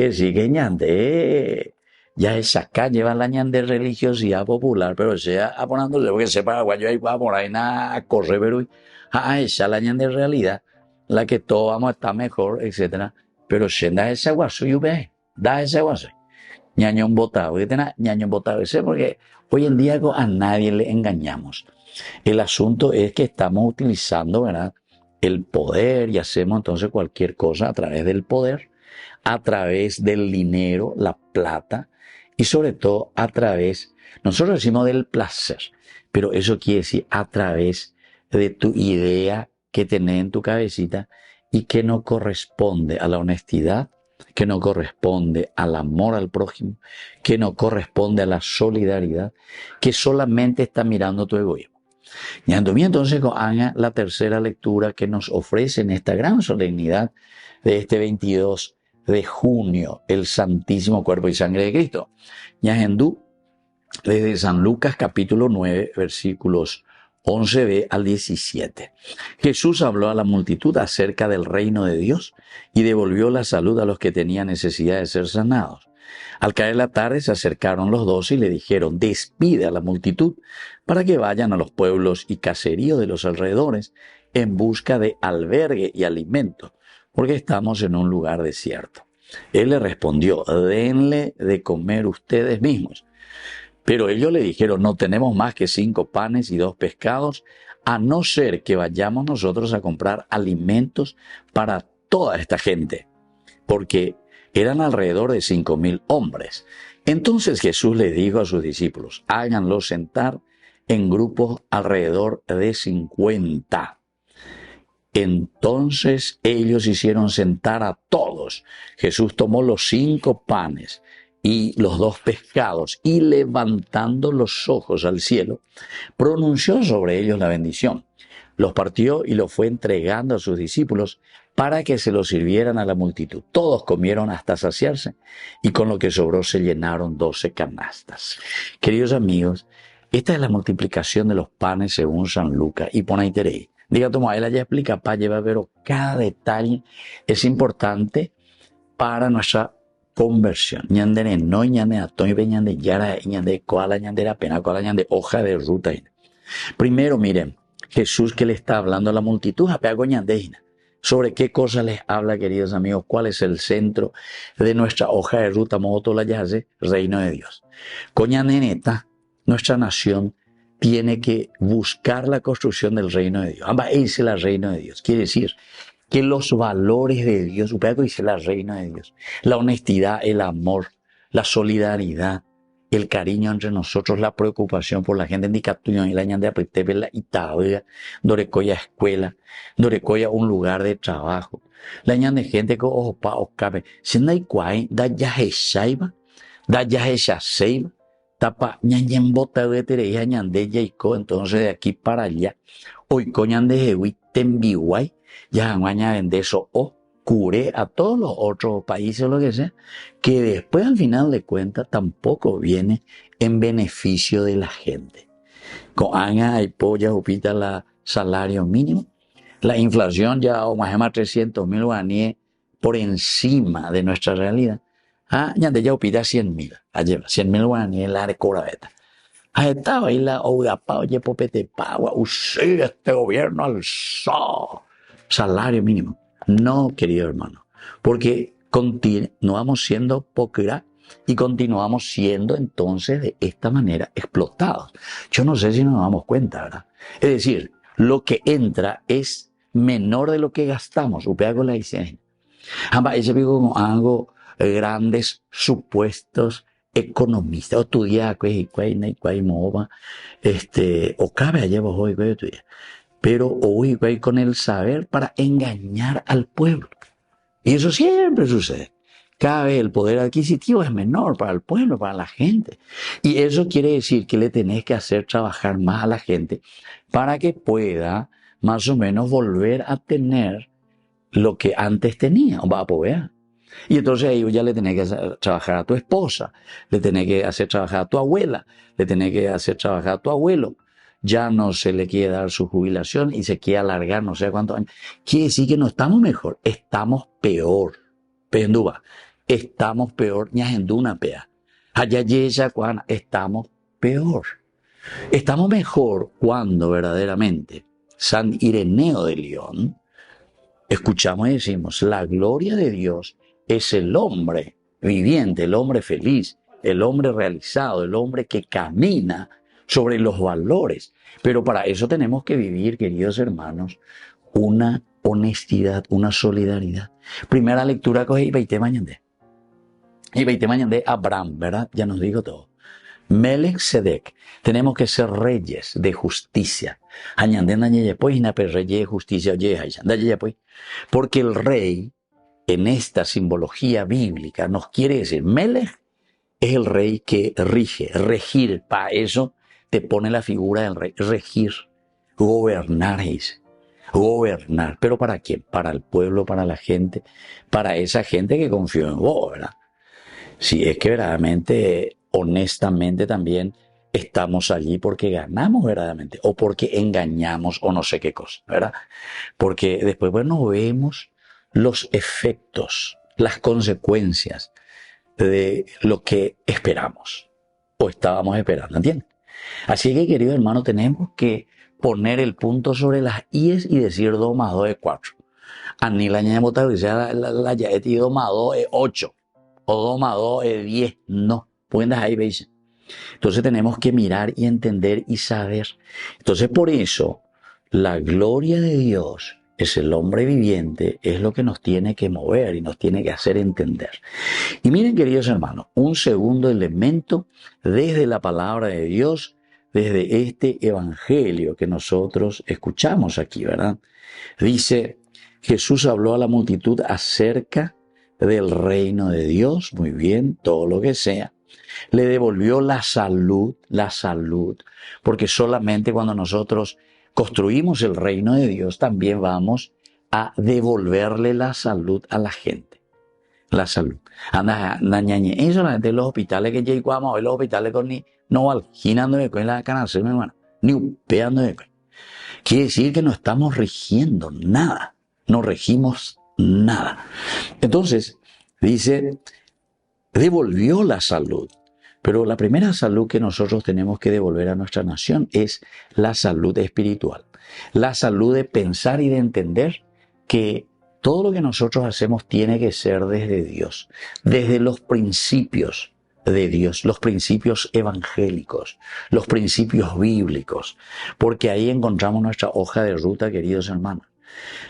decir que ñande Ya es acá lleva la ñan de religiosidad popular, pero sea aponándose, porque sepa paraguayo ahí va por ahí nada a correr, pero esa la ñan de realidad, la que todos vamos a estar mejor, etcétera. Pero se da ese guaso y ve, da ese guaso. Ñañón botado, que tenga ñañón botado ese, porque hoy en día a nadie le engañamos. El asunto es que estamos utilizando, ¿verdad?, el poder, y hacemos entonces cualquier cosa a través del poder, a través del dinero, la plata, y sobre todo a través, nosotros decimos del placer, pero eso quiere decir a través de tu idea que tenés en tu cabecita y que no corresponde a la honestidad, que no corresponde al amor al prójimo, que no corresponde a la solidaridad, que solamente está mirando tu egoísmo. Y entonces haga la tercera lectura que nos ofrece en esta gran solemnidad de este 22 de junio, el Santísimo Cuerpo y Sangre de Cristo. Ñajendú, desde San Lucas capítulo 9, versículos 11b al 17. Jesús habló a la multitud acerca del reino de Dios y devolvió la salud a los que tenían necesidad de ser sanados. Al caer la tarde se acercaron los 12 y le dijeron: despide a la multitud para que vayan a los pueblos y caseríos de los alrededores en busca de albergue y alimento, porque estamos en un lugar desierto. Él le respondió: denle de comer ustedes mismos. Pero ellos le dijeron: no tenemos más que 5 panes y 2 pescados, a no ser que vayamos nosotros a comprar alimentos para toda esta gente, porque eran alrededor de 5,000 hombres. Entonces Jesús les dijo a sus discípulos: háganlos sentar en grupos alrededor de 50. Entonces ellos hicieron sentar a todos. Jesús tomó los 5 panes y los 2 pescados y, levantando los ojos al cielo, pronunció sobre ellos la bendición. Los partió y los fue entregando a sus discípulos para que se los sirvieran a la multitud. Todos comieron hasta saciarse y con lo que sobró se llenaron 12 canastas. Queridos amigos, esta es la multiplicación de los panes según San Lucas. Y pon ahí teréis. Diga, toma, él ya explica, pa, lleva, pero cada detalle es importante para nuestra conversión. Ñandere no, ñande atoy, ñande yara, ñande koala, ñande la pena, koala, ñande hoja de ruta. Primero, miren, Jesús que le está hablando a la multitud, apeago ñandejina. ¿Sobre qué cosa les habla, queridos amigos? ¿Cuál es el centro de nuestra hoja de ruta? Moto la yace, reino de Dios. Coñaneneta, nuestra nación tiene que buscar la construcción del reino de Dios. Amba, ese es el reino de Dios. Quiere decir que los valores de Dios, upeaco dice el reino de Dios, la honestidad, el amor, la solidaridad, el cariño entre nosotros, la preocupación por la gente, y la ñande apretebe la itabea, dorecoya escuela, dorecoya un lugar de trabajo, la ñande gente que opa ocabe, si no hay cuay, da yaje shaiba, da yaje shaseiba, tapa ñañen bota de tereja ñande yaiko, entonces de aquí para allá, hoy coñan de jehui tembiway, ya mañana vende eso o cure a todos los otros países o lo que sea, que después al final de cuentas tampoco viene en beneficio de la gente. Con Anga y polla upita la salario mínimo, la inflación ya o más de 300,000 guaraníes por encima de nuestra realidad. Ya de ya upita 100,000, lleva 100,000 guaraníes la recobra beta. Estaba ahí la ogapa, oye popete pagua, este gobierno alzó salario mínimo. No, querido hermano, porque continuamos siendo hipócritas y continuamos siendo entonces de esta manera explotados. Yo no sé si nos damos cuenta, ¿verdad? Es decir, lo que entra es menor de lo que gastamos. Upeago la higiene. Ese pico hago grandes supuestos economistas. O tu día, o cabe allá vos hoy, tu día. Pero hoy con el saber para engañar al pueblo. Y eso siempre sucede. Cada vez el poder adquisitivo es menor para el pueblo, para la gente. Y eso quiere decir que le tenés que hacer trabajar más a la gente para que pueda más o menos volver a tener lo que antes tenía. Va a poder. Y entonces ahí ya le tenés que hacer trabajar a tu esposa, le tenés que hacer trabajar a tu abuela, le tenés que hacer trabajar a tu abuelo. Ya no se le quiere dar su jubilación y se quiere alargar no sé cuántos años. Quiere decir que no estamos mejor, estamos peor. Penduba, estamos peor, ñajenduna pea. Allá yesa cuando estamos peor. Estamos mejor cuando verdaderamente San Ireneo de León escuchamos y decimos, la gloria de Dios es el hombre viviente, el hombre feliz, el hombre realizado, el hombre que camina sobre los valores. Pero para eso tenemos que vivir, queridos hermanos, una honestidad, una solidaridad. Primera lectura coge y veinte mañana. Y veinte mañana de Abraham, ¿verdad? Ya nos dijo todo. Melech Sedek, tenemos que ser reyes de justicia. Reyes de justicia, porque el rey, en esta simbología bíblica, nos quiere decir, Melech es el rey que rige, regir. Para eso te pone la figura del rey, regir, gobernar, dice. Gobernar. ¿Pero para quién? Para el pueblo, para la gente, para esa gente que confió en vos, ¿verdad? Si es que verdaderamente, honestamente también estamos allí porque ganamos verdaderamente o porque engañamos o no sé qué cosa, ¿verdad? Porque después, bueno, vemos los efectos, las consecuencias de lo que esperamos o estábamos esperando, ¿entiendes? Así que, querido hermano, tenemos que poner el punto sobre las IES y decir 2 más 2 es 4. Ani la ñaña bota la yaeti 2 más 2 es 8. O 2 más 2 es 10. No, pueden dejar ahí, veis. Entonces tenemos que mirar y entender y saber. Entonces por eso, la gloria de Dios es el hombre viviente, es lo que nos tiene que mover y nos tiene que hacer entender. Y miren, queridos hermanos, un segundo elemento desde la palabra de Dios, desde este evangelio que nosotros escuchamos aquí, ¿verdad? Dice, Jesús habló a la multitud acerca del reino de Dios, muy bien, todo lo que sea. Le devolvió la salud, porque solamente cuando nosotros construimos el reino de Dios también vamos a devolverle la salud a la gente. La salud. Anda, y solamente los hospitales que llegamos hoy, los hospitales con ni no alginando de con la cáncer, mi hermano, ni upeando de con. Quiere decir que no estamos rigiendo nada, no regimos nada. Entonces, dice, devolvió la salud. Pero la primera salud que nosotros tenemos que devolver a nuestra nación es la salud espiritual. La salud de pensar y de entender que todo lo que nosotros hacemos tiene que ser desde Dios, desde los principios de Dios, los principios evangélicos, los principios bíblicos, porque ahí encontramos nuestra hoja de ruta, queridos hermanos.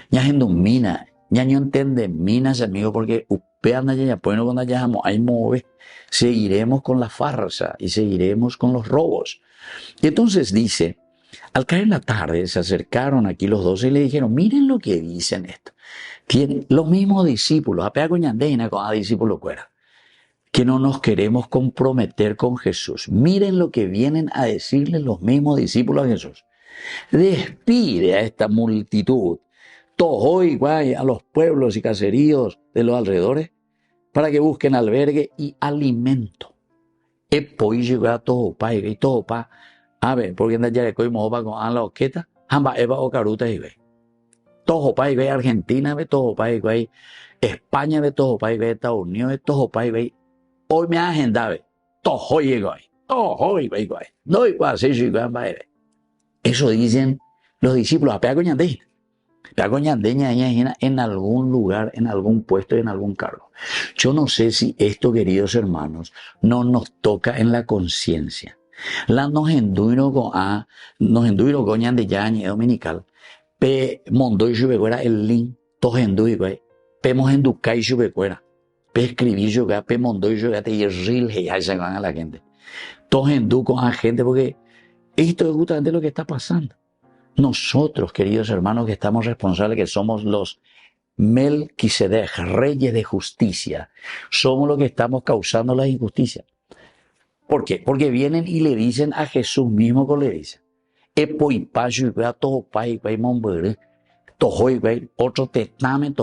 Ya mina, ya no entiende minas, amigo, porque upeanda ya bueno cuando ya ahí move, seguiremos con la farsa y seguiremos con los robos. Y entonces dice, al caer en la tarde se acercaron aquí los 12 y le dijeron, miren lo que dicen esto. Tienen los mismos discípulos, apea coñandena con a discípulo cuera, que no nos queremos comprometer con Jesús. Miren lo que vienen a decirle los mismos discípulos a Jesús. Despide a esta multitud, tojo igual a los pueblos y caseríos de los alrededores, para que busquen albergue y alimento. Epoy llegó a todo pa y todo pa. A ver, porque anda ya que mo pa con la oqueta, hamba eva o caruta y ve. Todo pa y ve Argentina, ve todo pa y ve España, ve todo pa y ve Estados Unidos, ve todo pa y ve. Hoy me agenda ve. Todo llegó ahí. Todo y ve igual. No igual se llegó a ver. Eso dicen los discípulos a pega coñandina. En algún lugar, en algún puesto y en algún cargo. Yo no sé si esto, queridos hermanos, no nos toca en la conciencia. La nos enduiro con de yañe dominical. Pe mondo y chubecuera el link, tos enduiro, pe mos enduca y chubecuera. Pe escribir yo, pe mondo y yo, te ril, ya se van a la gente. Tos endu con la gente porque esto es justamente lo que está pasando. Nosotros, queridos hermanos, que estamos responsables, que somos los Melquisedec, reyes de justicia, somos los que estamos causando la injusticia. ¿Por qué? Porque vienen y le dicen a Jesús mismo que le dicen. Otro tetame,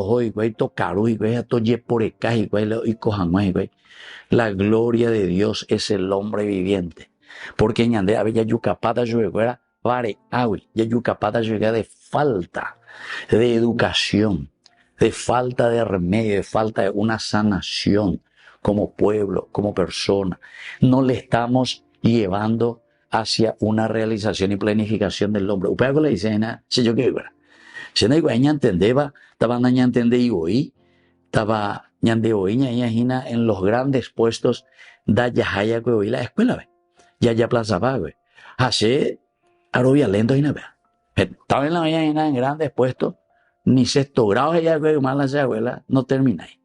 la gloria de Dios es el hombre viviente. Porque en Yandea había yucapata yueguera vare awi, ya yucapata llega de falta de educación, de falta de remedio, de falta de una sanación como pueblo, como persona. No le estamos llevando hacia una realización y planificación del hombre. Upea que le dicen, si yo qué era. Si no hay que entendeba, estaba no entender y hoy, estaba ñande hoy, ñañajina en los grandes puestos da yahaya que hoy la escuela, ve. Ya plaza va, ve. Hace arobia lento y nada. Estaba en la mañana en grandes puestos, ni sexto grado ya que más la abuela, no termina ahí.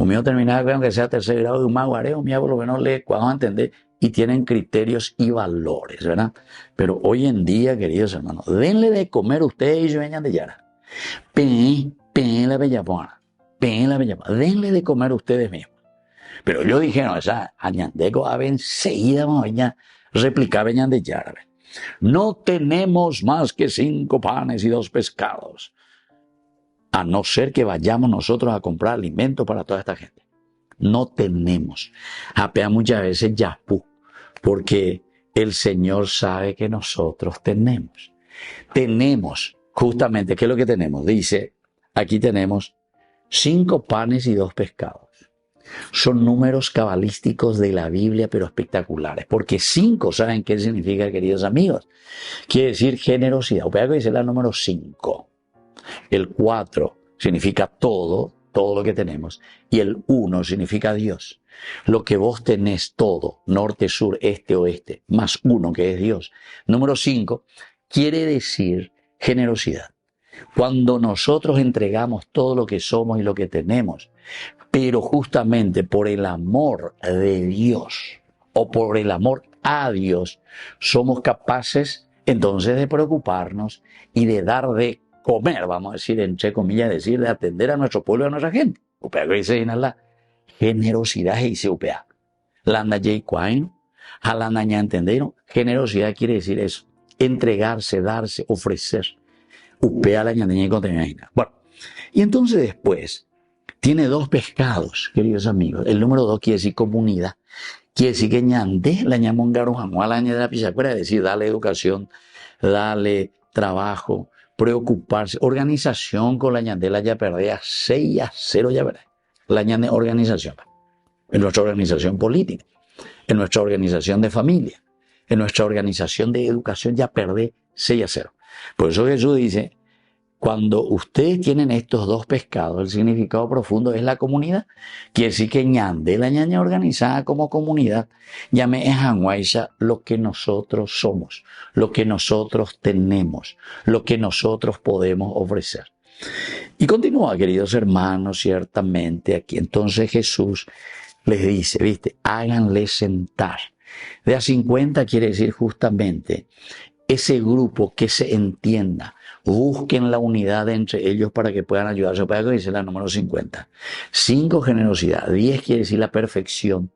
Un mío terminaba, aunque sea tercer grado de un maguareo, un mío por lo menos le cuadro a entender y tienen criterios y valores, ¿verdad? Pero hoy en día, queridos hermanos, denle de comer ustedes y yo vengan de Yara. Pen la bellapona, denle de comer ustedes mismos. Pero yo dije, no, esa añandeco a ver enseguida vamos a replicar vengan de Yara. No tenemos más que 5 panes y 2 pescados. A no ser que vayamos nosotros a comprar alimento para toda esta gente. No tenemos. Apea muchas veces yapu, porque el Señor sabe que nosotros tenemos. Tenemos, justamente, ¿qué es lo que tenemos? Dice, aquí tenemos 5 panes y 2 pescados. Son números cabalísticos de la Biblia, pero espectaculares. Porque 5, ¿saben qué significa, queridos amigos? Quiere decir generosidad. Opea que dice la número 5. El 4 significa todo lo que tenemos. Y el 1 significa Dios. Lo que vos tenés todo, norte, sur, este, oeste, más 1 que es Dios. Número 5 quiere decir generosidad. Cuando nosotros entregamos todo lo que somos y lo que tenemos, pero justamente por el amor de Dios o por el amor a Dios, somos capaces entonces de preocuparnos y de dar de comer, vamos a decir, entre comillas, decir, de atender a nuestro pueblo y a nuestra gente. Upea que dice en la generosidad y dice upea. Landa J. Quine, jalanda ya entendieron. Generosidad quiere decir eso, entregarse, darse, ofrecer. Upea la ñandeña y contemina. Bueno, y entonces después tiene 2 pescados, queridos amigos. El número 2 quiere decir comunidad. Quiere decir que ñandé la ñamongaron jamás la ña de la pichacuera, es decir, dale educación, dale trabajo, preocuparse, organización con la ñandela ya perdía 6-0 ya verdad. La ñande organización, en nuestra organización política, en nuestra organización de familia, en nuestra organización de educación ya perdí 6-0. Por eso Jesús dice, cuando ustedes tienen estos 2 pescados, el significado profundo es la comunidad. Quiere decir que ñande, la ñaña organizada como comunidad, llame en Hanwaisha lo que nosotros somos, lo que nosotros tenemos, lo que nosotros podemos ofrecer. Y continúa, queridos hermanos, ciertamente aquí. Entonces Jesús les dice, viste, háganle sentar. De a 50 quiere decir justamente ese grupo que se entienda. Busquen la unidad entre ellos para que puedan ayudarse. Para que dice la número 50. 5, generosidad. 10 quiere decir la perfección.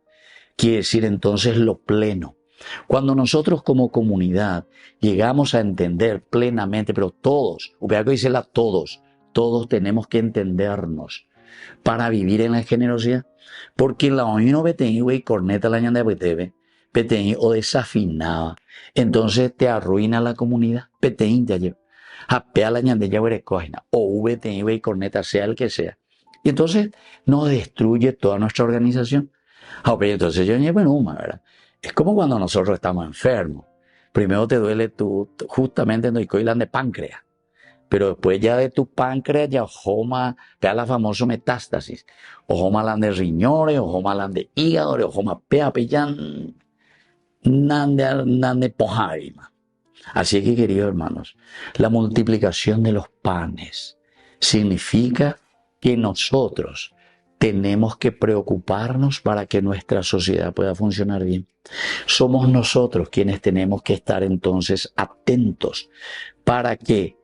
Quiere decir entonces lo pleno. Cuando nosotros como comunidad llegamos a entender plenamente, pero todos, para que dice la todos tenemos que entendernos para vivir en la generosidad. Porque la oíno betení, güey, corneta la ñanda de betení o desafinaba. Entonces te arruina la comunidad. Betení ya lleva. Apea la ñandella huerecógena, o VTI y corneta, sea el que sea. Y entonces nos destruye toda nuestra organización. Entonces yo bueno, ¿verdad? Es como cuando nosotros estamos enfermos. Primero te duele justamente en el coilán de páncreas. Pero después ya de tu páncreas ya ojoma, pea la famosa metástasis. Ojoma lan de riñones, ojoma lan de hígado, ojoma pea pillan, nan de pojarima. Así que, queridos hermanos, la multiplicación de los panes significa que nosotros tenemos que preocuparnos para que nuestra sociedad pueda funcionar bien. Somos nosotros quienes tenemos que estar entonces atentos para que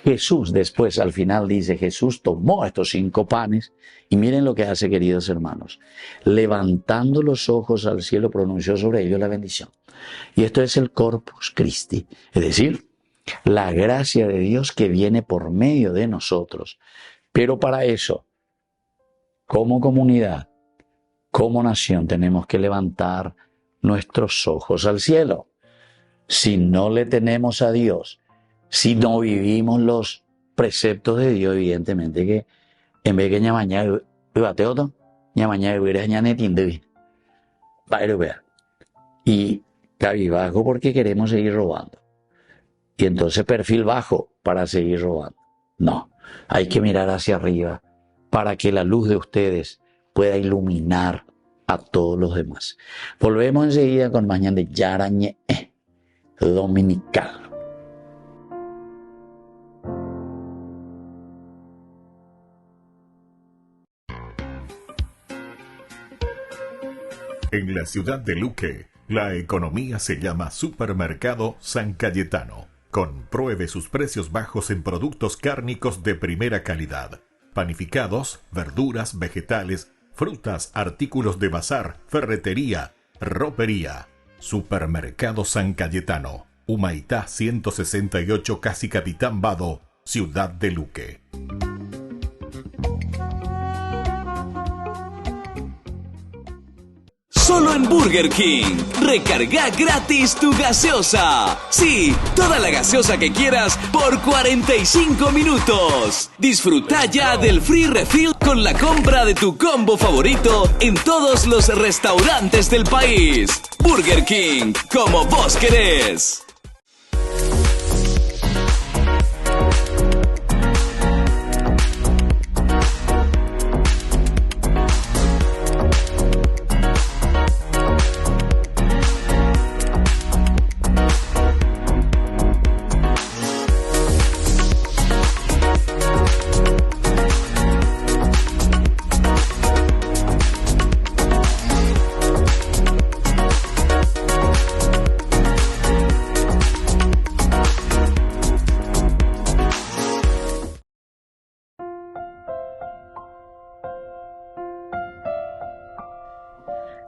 Jesús, después al final dice, Jesús tomó estos 5 panes y miren lo que hace, queridos hermanos. Levantando los ojos al cielo, pronunció sobre ellos la bendición. Y esto es el Corpus Christi, es decir, la gracia de Dios que viene por medio de nosotros. Pero para eso, como comunidad, como nación, tenemos que levantar nuestros ojos al cielo. Si no le tenemos a Dios, si no vivimos los preceptos de Dios, evidentemente que en vez de ñamañar, ña mañana hubiera ña netinduy. Pero vea. Y cabizbajo porque queremos seguir robando. Y entonces perfil bajo para seguir robando. No, hay que mirar hacia arriba para que la luz de ustedes pueda iluminar a todos los demás. Volvemos enseguida con mañana de Yarañe Dominical.
En la ciudad de Luque, la economía se llama Supermercado San Cayetano. Compruebe sus precios bajos en productos cárnicos de primera calidad. Panificados, verduras, vegetales, frutas, artículos de bazar, ferretería, ropería. Supermercado San Cayetano, Humaitá 168, Casi Capitán Vado, Ciudad de Luque.
Solo en Burger King. Recarga gratis tu gaseosa. Sí, toda la gaseosa que quieras por 45 minutos. Disfruta ya del free refill con la compra de tu combo favorito en todos los restaurantes del país. Burger King, como vos querés.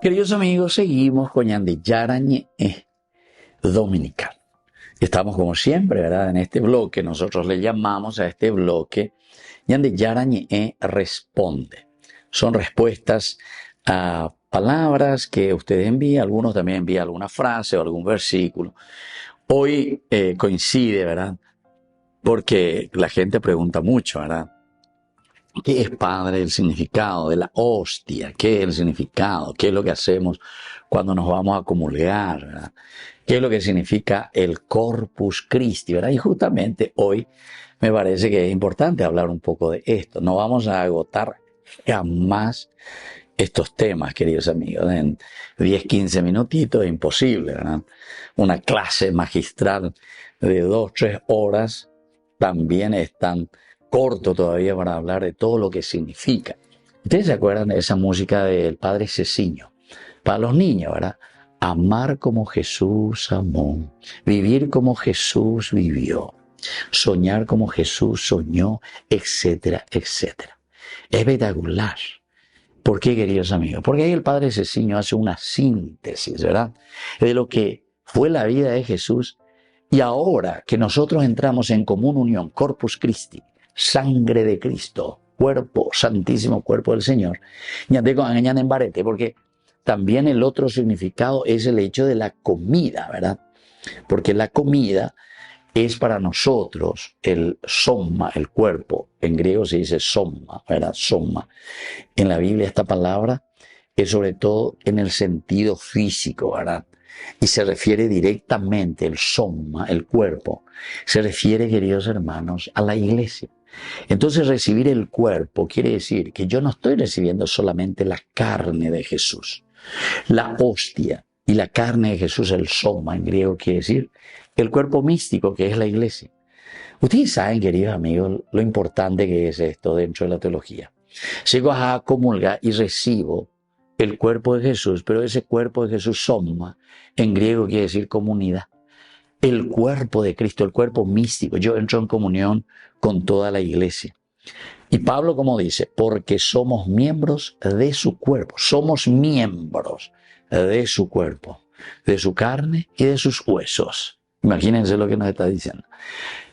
Queridos amigos, seguimos con Ñande Yarañe Dominical. Estamos como siempre, ¿verdad? En este bloque, nosotros le llamamos a este bloque Ñande Yarañe Responde. Son respuestas a palabras que usted envía, algunos también envían alguna frase o algún versículo. Hoy coincide, ¿verdad? Porque la gente pregunta mucho, ¿verdad? ¿Qué es, Padre, el significado de la hostia? ¿Qué es el significado? ¿Qué es lo que hacemos cuando nos vamos a comulgar? ¿Verdad? ¿Qué es lo que significa el Corpus Christi? ¿Verdad? Y justamente hoy me parece que es importante hablar un poco de esto. No vamos a agotar jamás estos temas, queridos amigos. En 10, 15 minutitos es imposible, ¿verdad? Una clase magistral de 2, 3 horas también es tan corto todavía para hablar de todo lo que significa. ¿Ustedes se acuerdan de esa música del Padre Ceciño? Para los niños, ¿verdad? Amar como Jesús amó, vivir como Jesús vivió, soñar como Jesús soñó, etcétera, etcétera. Es espectacular. ¿Por qué, queridos amigos? Porque ahí el Padre Ceciño hace una síntesis, ¿verdad? De lo que fue la vida de Jesús y ahora que nosotros entramos en común unión, Corpus Christi, sangre de Cristo, cuerpo, santísimo cuerpo del Señor, porque también el otro significado es el hecho de la comida, ¿verdad? Porque la comida es para nosotros el soma, el cuerpo. En griego se dice soma, ¿verdad? Soma. En la Biblia esta palabra es sobre todo en el sentido físico, ¿verdad? Y se refiere directamente, el soma, el cuerpo, se refiere, queridos hermanos, a la iglesia. Entonces recibir el cuerpo quiere decir que yo no estoy recibiendo solamente la carne de Jesús. La hostia y la carne de Jesús, el soma en griego, quiere decir el cuerpo místico que es la iglesia. Ustedes saben, queridos amigos, lo importante que es esto dentro de la teología. Llego a comulgar y recibo el cuerpo de Jesús, pero ese cuerpo de Jesús, soma, en griego quiere decir comunidad. El cuerpo de Cristo, el cuerpo místico. Yo entro en comunión con toda la iglesia. Y Pablo, como dice, porque somos miembros de su cuerpo. Somos miembros de su cuerpo, de su carne y de sus huesos. Imagínense lo que nos está diciendo.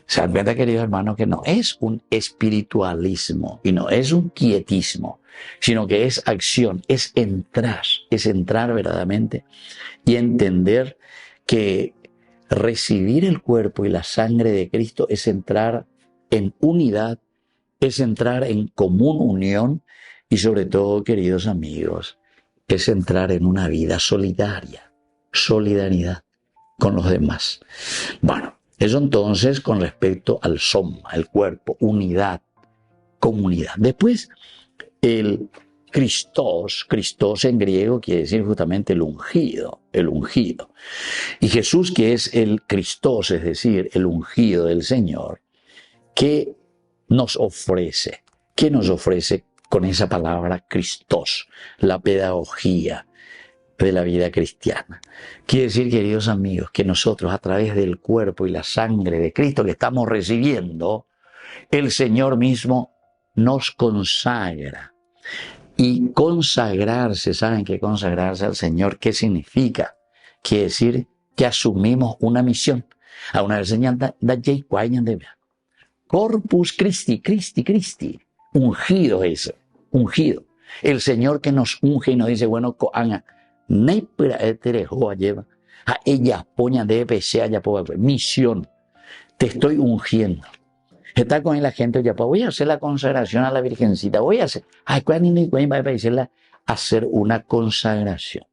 Se dan cuenta, queridos hermanos, que no es un espiritualismo y no es un quietismo, sino que es acción, es entrar verdaderamente y entender que recibir el cuerpo y la sangre de Cristo es entrar en unidad, es entrar en común unión y sobre todo, queridos amigos, es entrar en una vida solidaria, solidaridad con los demás. Bueno, eso entonces con respecto al soma, el cuerpo, unidad, comunidad. Después, el Christos en griego quiere decir justamente el ungido. Y Jesús, que es el Christos, es decir, el ungido del Señor, ¿qué nos ofrece? ¿Qué nos ofrece con esa palabra Christos? La pedagogía de la vida cristiana. Quiere decir, queridos amigos, que nosotros a través del cuerpo y la sangre de Cristo que estamos recibiendo, el Señor mismo nos consagra. Y consagrarse, ¿saben qué? Consagrarse al Señor, ¿qué significa? Quiere decir que asumimos una misión. A una vez enseñanza de Corpus Christi. Ungido es, ungido. El Señor que nos unge y nos dice, bueno, misión. Te estoy ungiendo. Está con la gente, ya voy a hacer la consagración a la Virgencita, voy a hacer, hacer una consagración.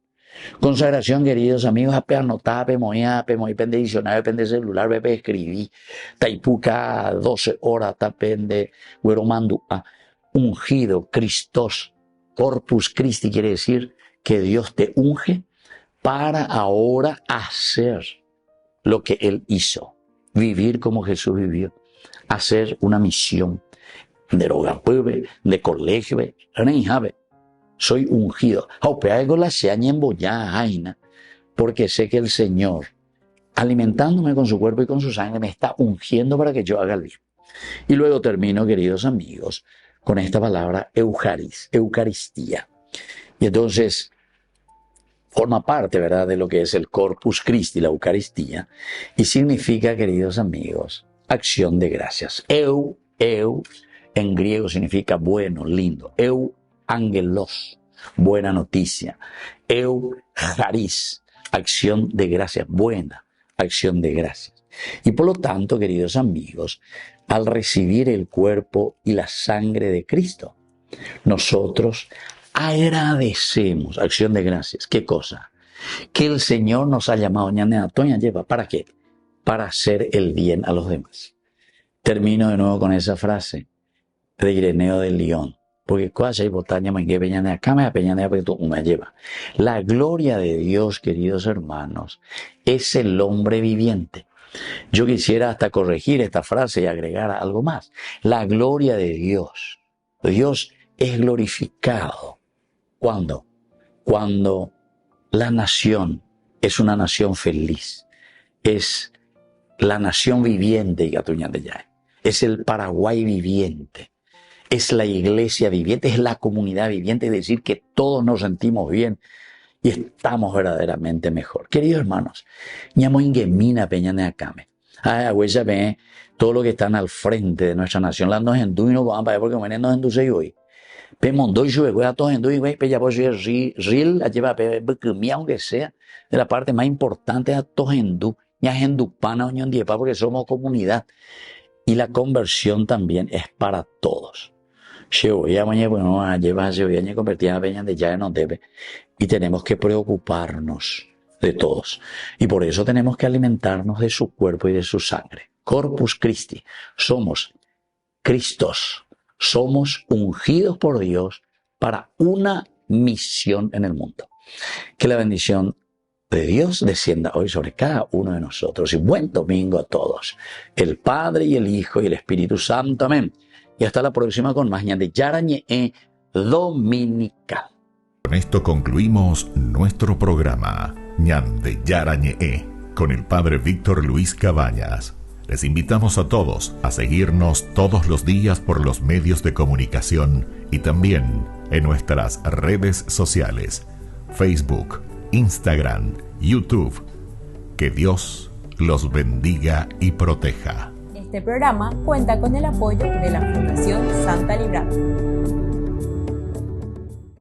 Consagración, queridos amigos, anotar, pende diccionario, pende celular, escribir, taipuca 12 horas, pende, güeromandu, ungido, Christos, Corpus Christi, quiere decir que Dios te unge para ahora hacer lo que Él hizo, vivir como Jesús vivió. Hacer una misión de rogapuebe, de colegio, soy ungido. Porque sé que el Señor, alimentándome con su cuerpo y con su sangre, me está ungiendo para que yo haga el bien. Y luego termino, queridos amigos, con esta palabra Eucaristía. Y entonces forma parte, ¿verdad?, de lo que es el Corpus Christi, la Eucaristía, y significa, queridos amigos, acción de gracias. Eu, en griego significa bueno, lindo. Angelos, buena noticia. Charis, acción de gracias, buena acción de gracias. Y por lo tanto, queridos amigos, al recibir el cuerpo y la sangre de Cristo, nosotros agradecemos, acción de gracias. ¿Qué cosa? Que el Señor nos ha llamado, ¿para qué? Para hacer el bien a los demás. Termino de nuevo con esa frase de Ireneo de León, porque la gloria de Dios, queridos hermanos, es el hombre viviente. Yo quisiera hasta corregir esta frase y agregar algo más. La gloria de Dios. Dios es glorificado. ¿Cuándo? Cuando la nación es una nación feliz. Es la nación viviente, es el Paraguay viviente, es la iglesia viviente, es la comunidad viviente, es decir, que todos nos sentimos bien y estamos verdaderamente mejor. Queridos hermanos, todo lo que están al frente de nuestra nación, las nos endú y no van para allá porque nos enduse hoy. Pemondo y sube, a todos endú y güey, ya por ser ril, aunque sea de la parte más importante a todos endú. Porque somos comunidad y la conversión también es para todos. Y tenemos que preocuparnos de todos y por eso tenemos que alimentarnos de su cuerpo y de su sangre. Corpus Christi, somos Christos, somos ungidos por Dios para una misión en el mundo. Que la bendición de Dios descienda hoy sobre cada uno de nosotros. Y buen domingo a todos. El Padre y el Hijo y el Espíritu Santo. Amén. Y hasta la próxima con más Ñande Yarañe Dominical.
Con esto concluimos nuestro programa Ñande Yarañe con el Padre Víctor Luis Cabañas. Les invitamos a todos a seguirnos todos los días por los medios de comunicación y también en nuestras redes sociales, Facebook, Instagram, YouTube. Que Dios los bendiga y proteja.
Este programa cuenta con el apoyo de la Fundación Santa Librada.